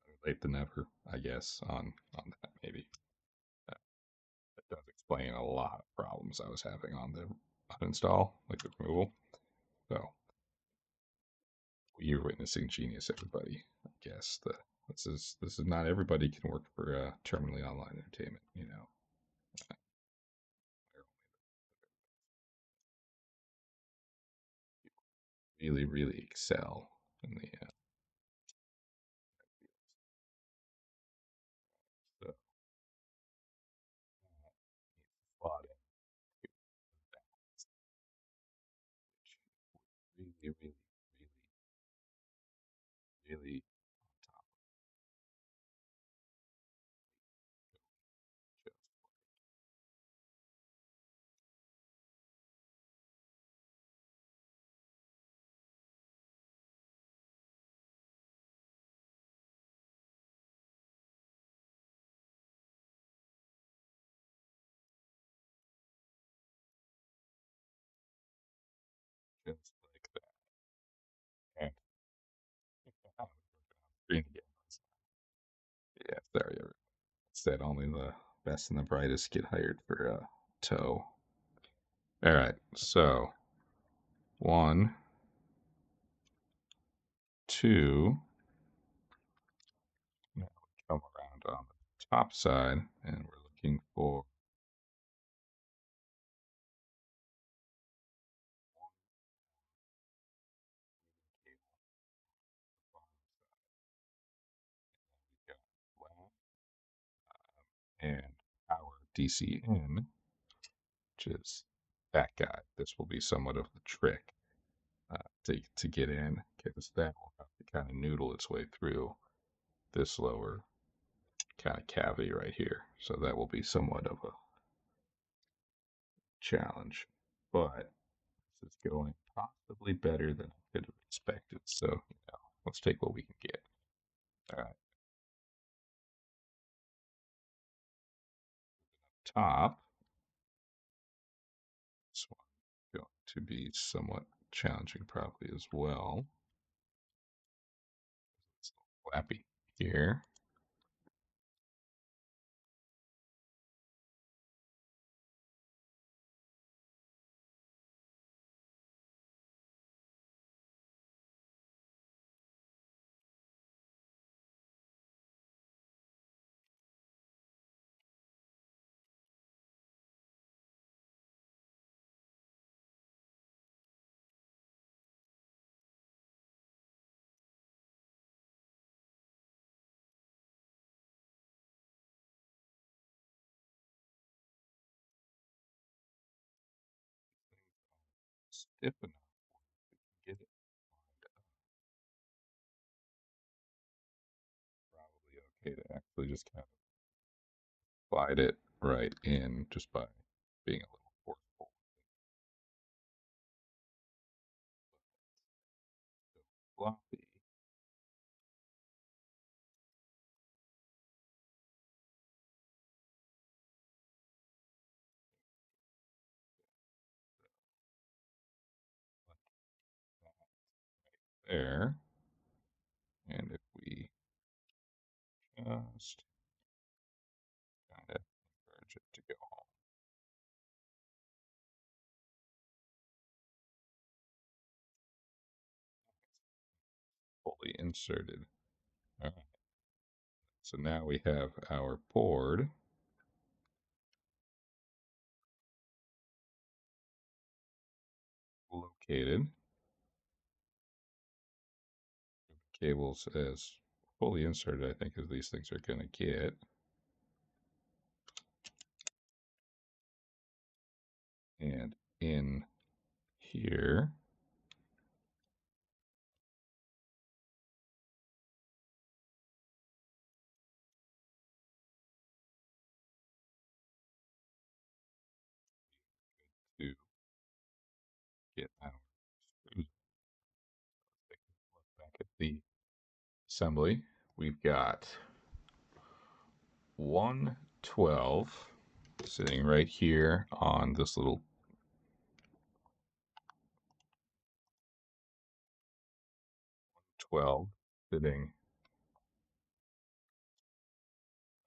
Better late than never, I guess, on that maybe. That, that does explain a lot of problems I was having on the uninstall, like the removal. So you're witnessing genius, everybody. I guess this is not everybody can work for terminally online entertainment. Really, really excel in the so, slot in really, really, really, really on top of just like that. And green again. Yeah, sorry. Said only the best and the brightest get hired for toe. All right, so one, two. Now we come around on the top side, and we're looking for we've got black and our DCN, which is that guy. This will be somewhat of the trick to get in, because that will have to kind of noodle its way through this lower kind of cavity right here. So that will be somewhat of a challenge. But this is going possibly better than I could have expected. So, let's take what we can get. All right, top. This one going to be somewhat challenging probably as well. It's a little flappy here. Stiff enough to get it. Probably okay to actually just kind of slide it right in just by being a little forceful. Floppy. There. And if we just kind of encourage it to go home. Fully inserted. All right. So now we have our board located. Cables as fully inserted, I think, as these things are going to get. And in here, to get our screws. Take a look back at the assembly. We've got 112 sitting right here on this little 12 sitting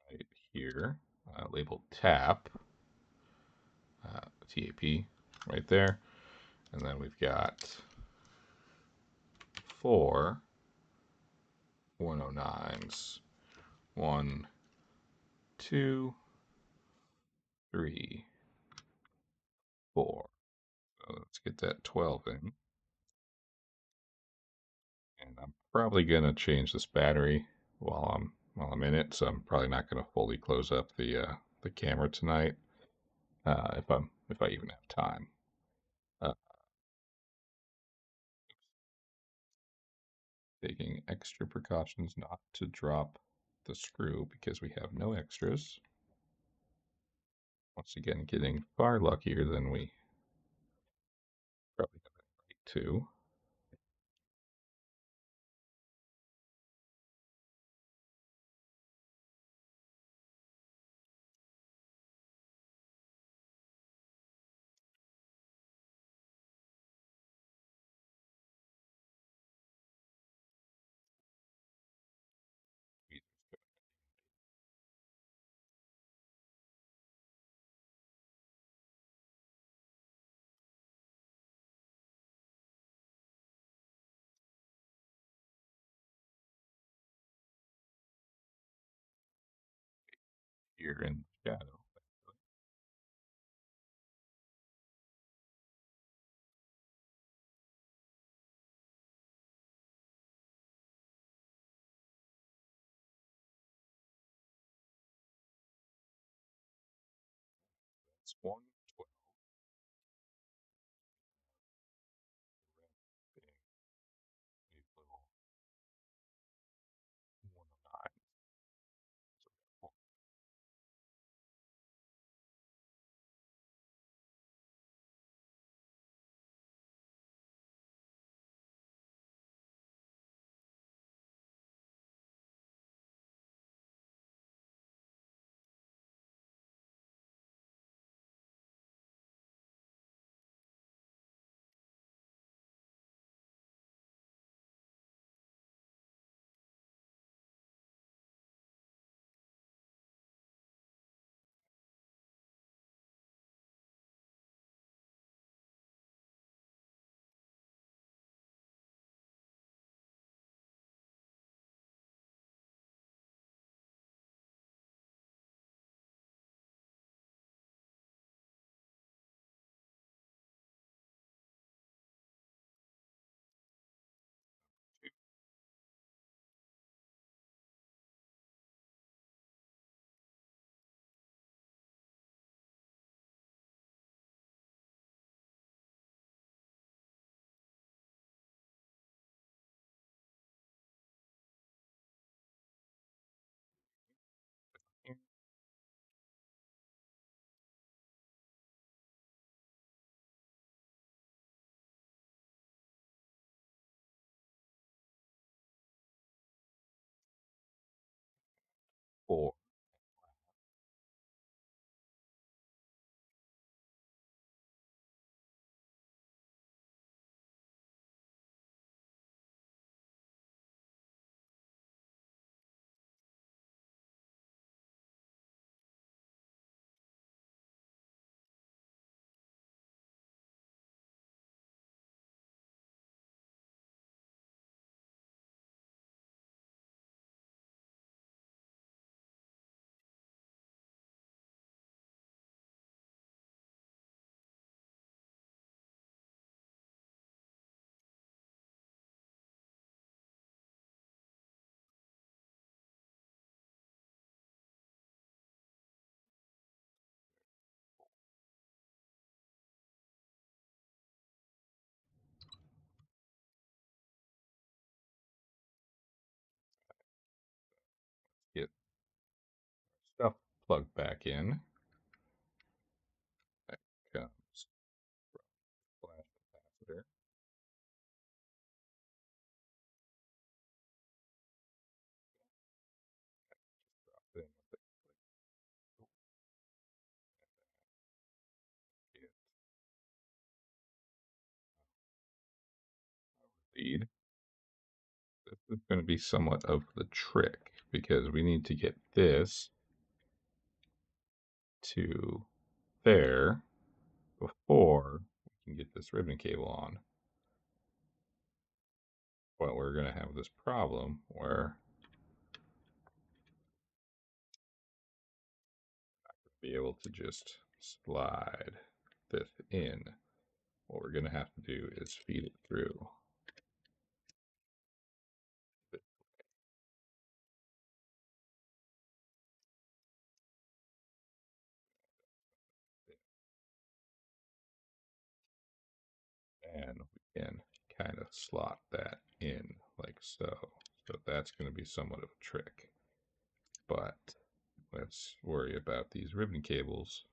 right here, labeled tap, TAP, right there. And then we've got 4 109s. 1, 2, 3, 4. So let's get that 12 in. And I'm probably gonna change this battery while I'm in it, so I'm probably not gonna fully close up the camera tonight, if I even have time. Uh, Taking extra precautions not to drop the screw because we have no extras. Once again, getting far luckier than we probably have a right to. Here in the shadow. That's 112. The red being a little 109. So 4. Get stuff plugged back in. That comes from the flash capacitor. Drop in with it. Get lead. is going to be somewhat of the trick because we need to get this to there before we can get this ribbon cable on. But we're going to have this problem where be able to just slide this in. What we're going to have to do is feed it through. And we can kind of slot that in like so. So that's going to be somewhat of a trick. But let's worry about these ribbon cables.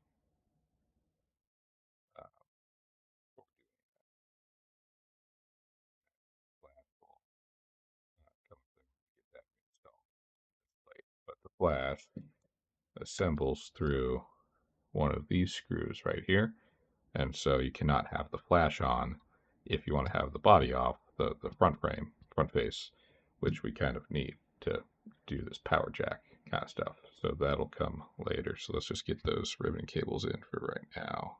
But the flash assembles through one of these screws right here. And so you cannot have the flash on if you want to have the body off, the front frame, front face, which we kind of need to do this power jack kind of stuff. So that'll come later. So let's just get those ribbon cables in for right now.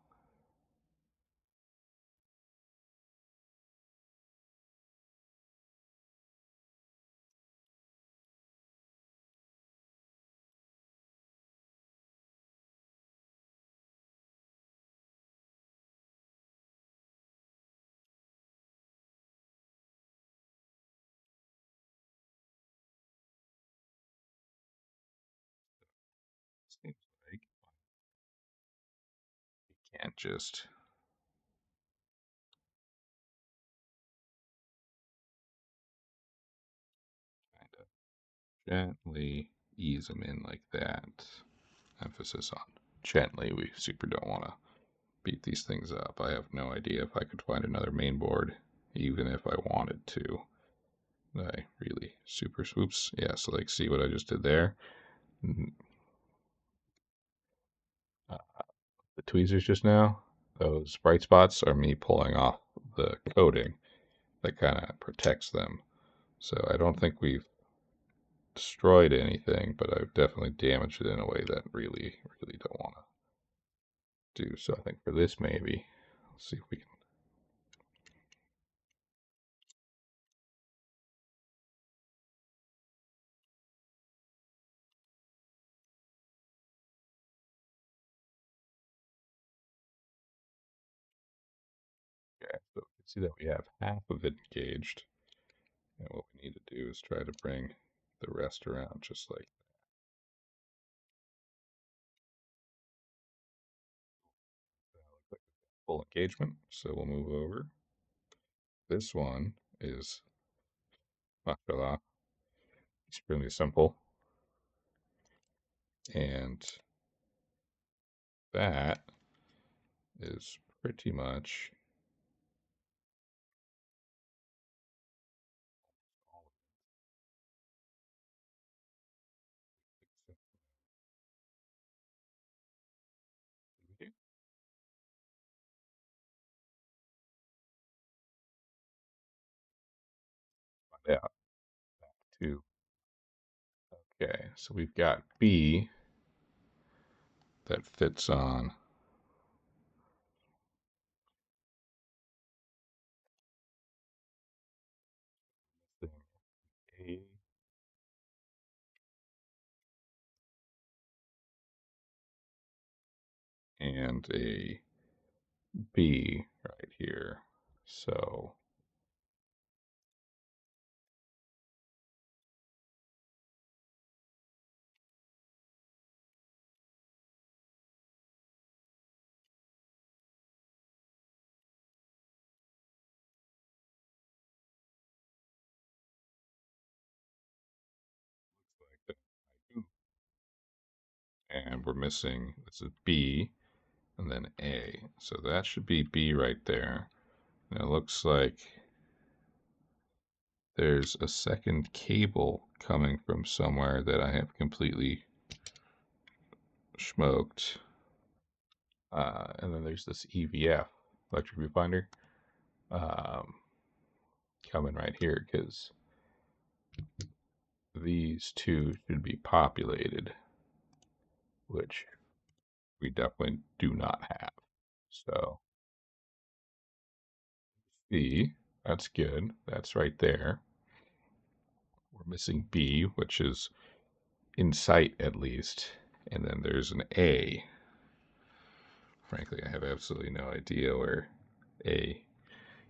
Seems like we can't just kind of gently ease them in like that. Emphasis on gently. We super don't want to beat these things up. I have no idea if I could find another main board, even if I wanted to. I really super swoops. Yeah, so like see what I just did there? Uh, the tweezers just now, those bright spots are me pulling off the coating that kind of protects them. So I don't think we've destroyed anything, but I've definitely damaged it in a way that really don't want to do. So I think for this maybe, let's see if we can. Okay, so we can see that we have half of it engaged. And what we need to do is try to bring the rest around just like that. Full engagement. So we'll move over. This one is mashallah, extremely simple. And that is pretty much yeah, two. Okay, so we've got B that fits on A and a B right here. So and we're missing this is B and then A. So that should be B right there. And it looks like there's a second cable coming from somewhere that I have completely smoked. And then there's this EVF, electric viewfinder, um, coming right here because these two should be populated, which we definitely do not have. So C, that's good. That's right there. We're missing B, which is in sight at least. And then there's an A. Frankly, I have absolutely no idea where A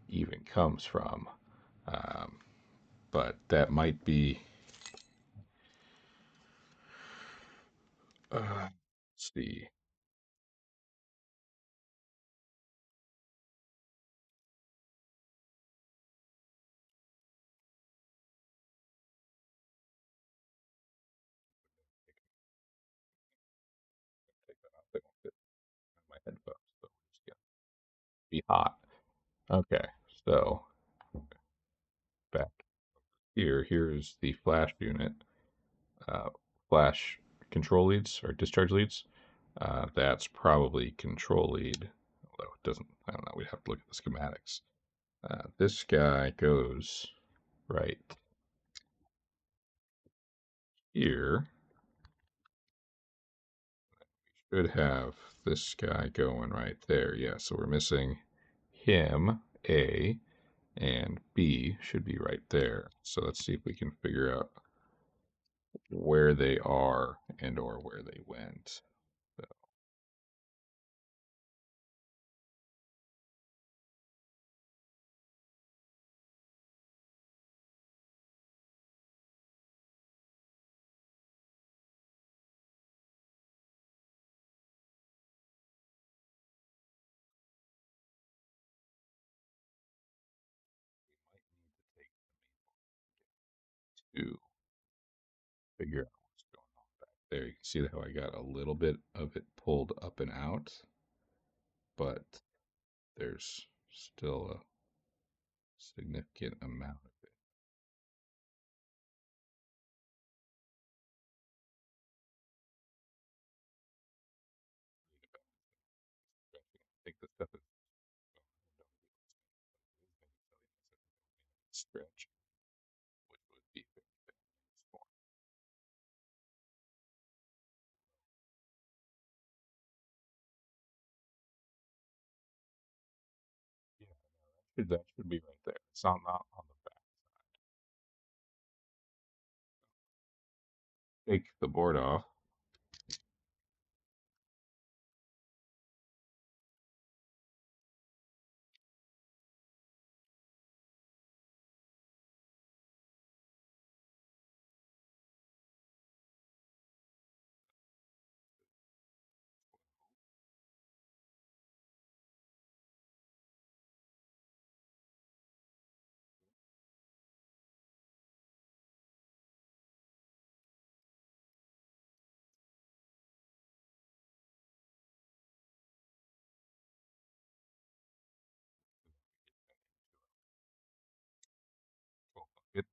even comes from. Um, but that might be, let's see. Take that off. They won't fit on my headphones, so we're just gonna be hot. Okay, so back here's the flash unit. Uh, Flash control leads or discharge leads. That's probably control lead, although it doesn't, I don't know, we'd have to look at the schematics. This guy goes right here. Should have this guy going right there. Yeah, so we're missing him, A, and B should be right there. So let's see if we can figure out where they are and or where they went. So, to figure out what's going on back there. You can see how I got a little bit of it pulled up and out, but there's still a significant amount of it. I think the stuff is stretch, which would be form. Yeah, no, that should be right there. It's not on the back. Take the board off. It,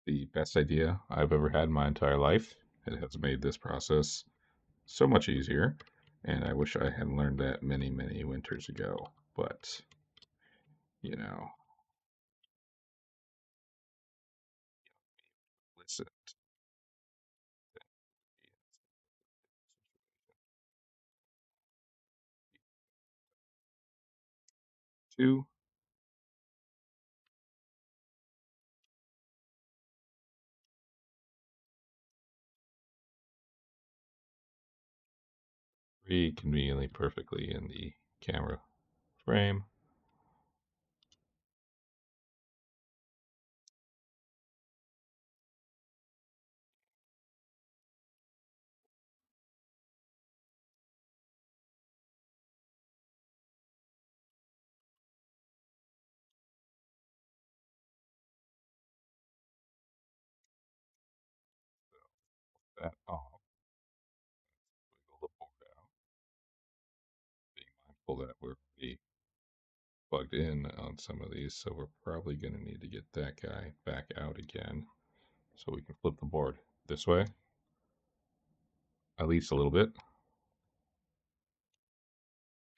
the best idea I've ever had in my entire life. It has made this process so much easier, and I wish I had learned that many, many winters ago. But, you know, listen to 3 conveniently perfectly in the camera frame. that off. Wiggle the board out. Being mindful that we're already plugged in on some of these, so we're probably going to need to get that guy back out again so we can flip the board this way, at least a little bit.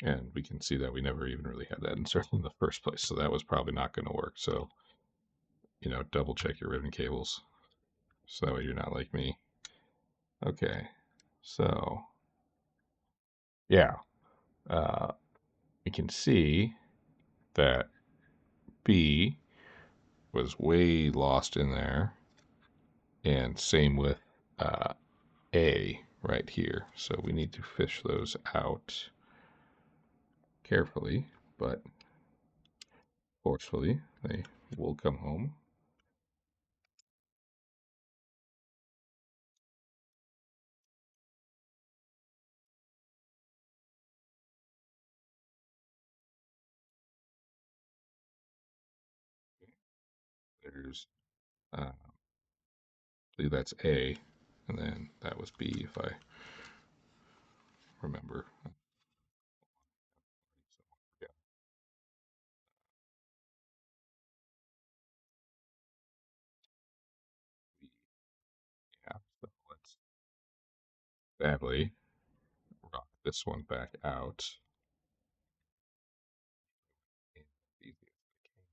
And we can see that we never even really had that inserted in the first place, so that was probably not going to work. So, double check your ribbon cables so that way you're not like me. Okay, so yeah, we can see that B was way lost in there, and same with A right here. So we need to fish those out carefully, but forcefully. They will come home. There's, I believe that's A, and then that was B if I remember. Yeah, yeah. So let's sadly rock this one back out. And the easiest it came out.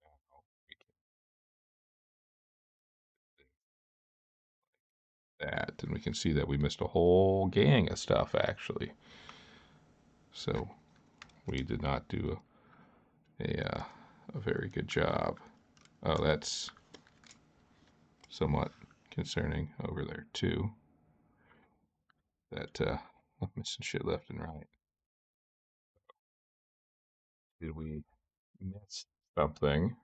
Now we can do that, and we can see that we missed a whole gang of stuff actually. So we did not do a very good job. Oh, that's somewhat concerning over there too. That I'm missing shit left and right. Did we miss something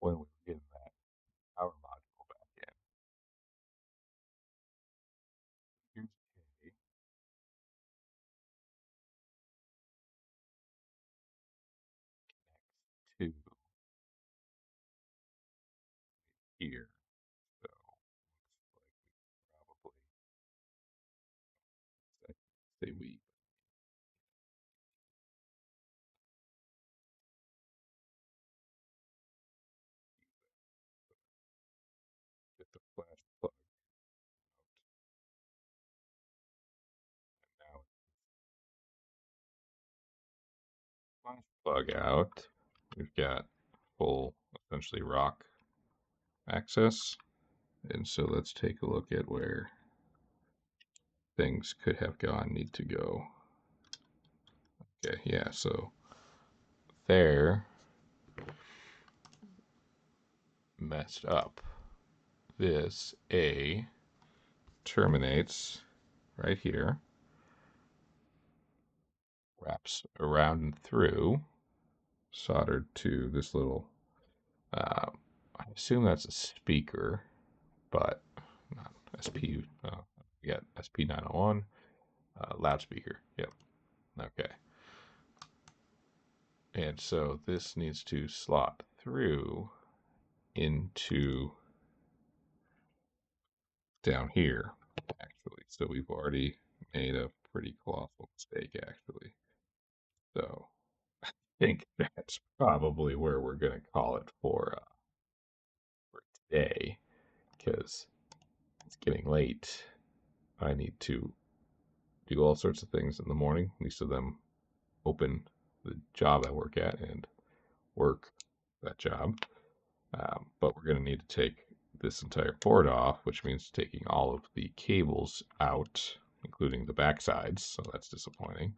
when we were getting that power module back in? Here's K next to here. So looks like we probably say we get the flash plug out. Now flash plug out. We've got full essentially rock access. And so let's take a look at where things could have gone, need to go. Okay, yeah, so there messed up. This A terminates right here, wraps around and through, soldered to this little, I assume that's a speaker, but not SP, yeah, SP901, loudspeaker, yep, okay. And so this needs to slot through into down here, actually. So we've already made a pretty colossal mistake, actually. So I think that's probably where we're going to call it for today, because it's getting late. I need to do all sorts of things in the morning. Least of them open the job I work at and work that job. But we're going to need to take this entire board off, which means taking all of the cables out, including the back sides, so that's disappointing.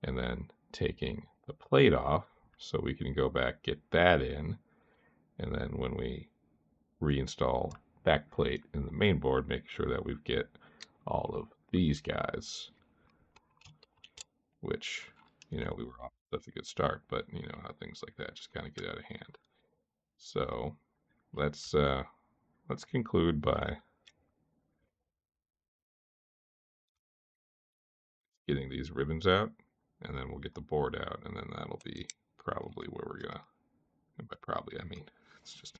And then taking the plate off so we can go back, get that in, and then when we reinstall back plate in the main board, make sure that we get all of these guys, which, we were off to such a good start, but you know how things like that just kind of get out of hand. So let's conclude by getting these ribbons out, and then we'll get the board out, and then that'll be probably where we're gonna And by probably, I mean, it's just.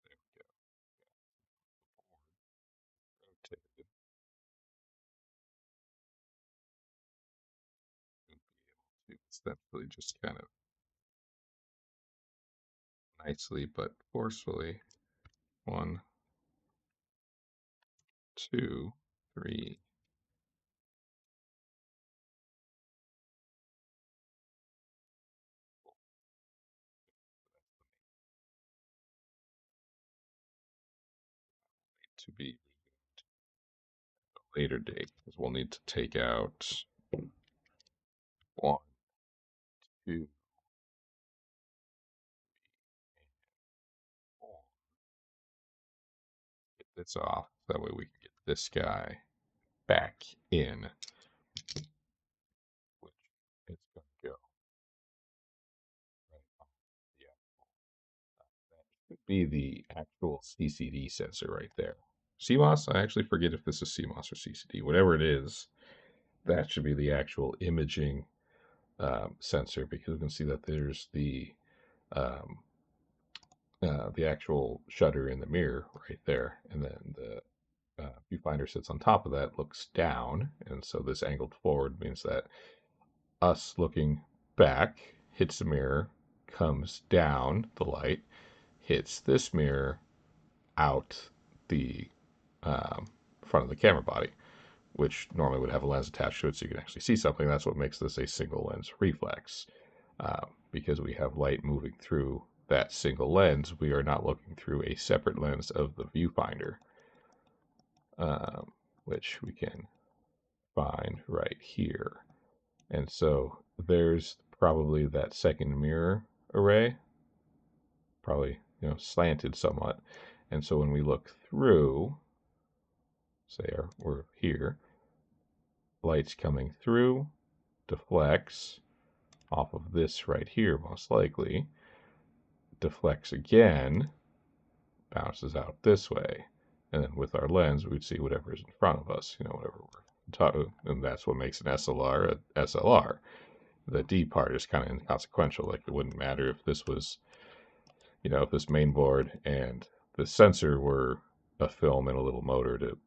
There we go. Rotated. And be able to essentially just kind of nicely but forcefully. 1, 2, 3. To be a later date because we'll need to take out 1, 2, 4. Get this off. That way we can get this guy back in, which is going to go right on the that should be the actual CCD sensor right there. CMOS, I actually forget if this is CMOS or CCD. Whatever it is, that should be the actual imaging sensor because we can see that there's um, the actual shutter in the mirror right there, and then the viewfinder sits on top of that, looks down, and so this angled forward means that us looking back hits the mirror, comes down the light, hits this mirror out the um, front of the camera body, which normally would have a lens attached to it so you can actually see something. That's what makes this a single lens reflex. Because we have light moving through that single lens, we are not looking through a separate lens of the viewfinder, which we can find right here. And so there's probably that second mirror array, probably slanted somewhat. And so when we look through, say we're here, light's coming through, deflects off of this right here, most likely, deflects again, bounces out this way. And then with our lens, we'd see whatever is in front of us, whatever we're talking, and that's what makes an SLR a SLR. The D part is kind of inconsequential. Like it wouldn't matter if this was, if this main board and the sensor were a film and a little motor to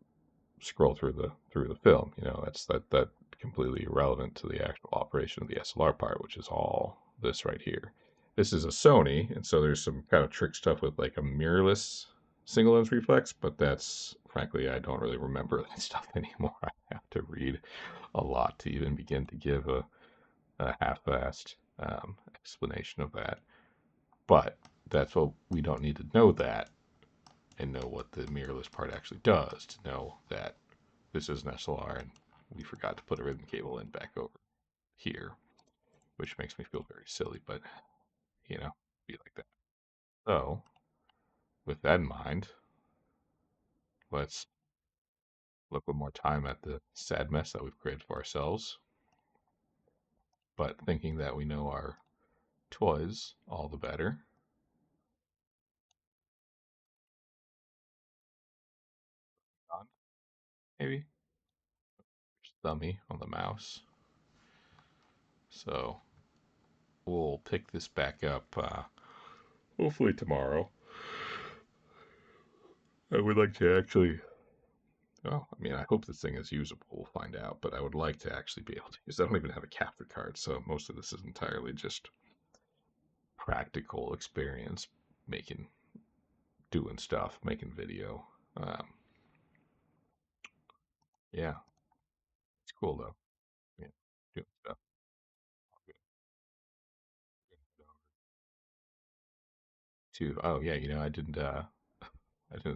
scroll through the film. That's that completely irrelevant to the actual operation of the SLR part, which is all this right here. This is a Sony, and so there's some kind of trick stuff with like a mirrorless single lens reflex, but that's frankly I don't really remember that stuff anymore. I have to read a lot to even begin to give a half-assed explanation of that. But that's what we don't need to know that and know what the mirrorless part actually does to know that this is an SLR and we forgot to put a ribbon cable in back over here, which makes me feel very silly, but be like that. So, with that in mind, let's look one more time at the sad mess that we've created for ourselves, but thinking that we know our toys all the better. Maybe thummy on the mouse. So we'll pick this back up hopefully tomorrow. I would like to actually, well, I mean, I hope this thing is usable. We'll find out, but I would like to actually be able to use. I don't even have a capture card, so most of this is entirely just practical experience making, doing stuff, making video. Um, yeah, it's cool though. Yeah, doing stuff. To oh yeah, I didn't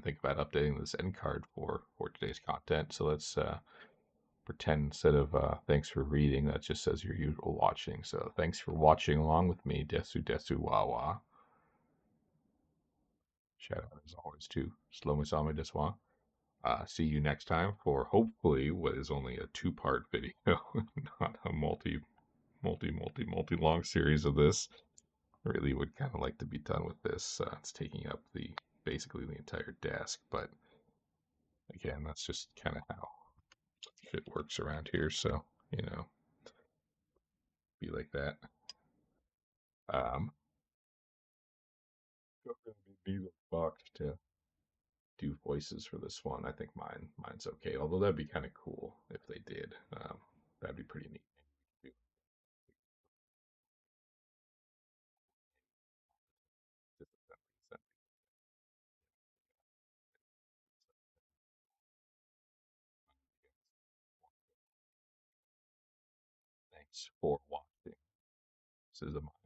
think about updating this end card for today's content. So let's pretend instead of thanks for reading, that just says your usual watching. So thanks for watching along with me, Desu Desu Wawa. Shout out as always to Slomisame Deswa. See you next time for hopefully what is only a two-part video, not a multi long series of this. I really would kind of like to be done with this. It's taking up the basically the entire desk. But again, that's just kind of how shit works around here. So, be like that. Don't really need a box to do voices for this one. I think mine's okay. Although that'd be kind of cool if they did. That'd be pretty neat. Thanks for watching. This is Amayo.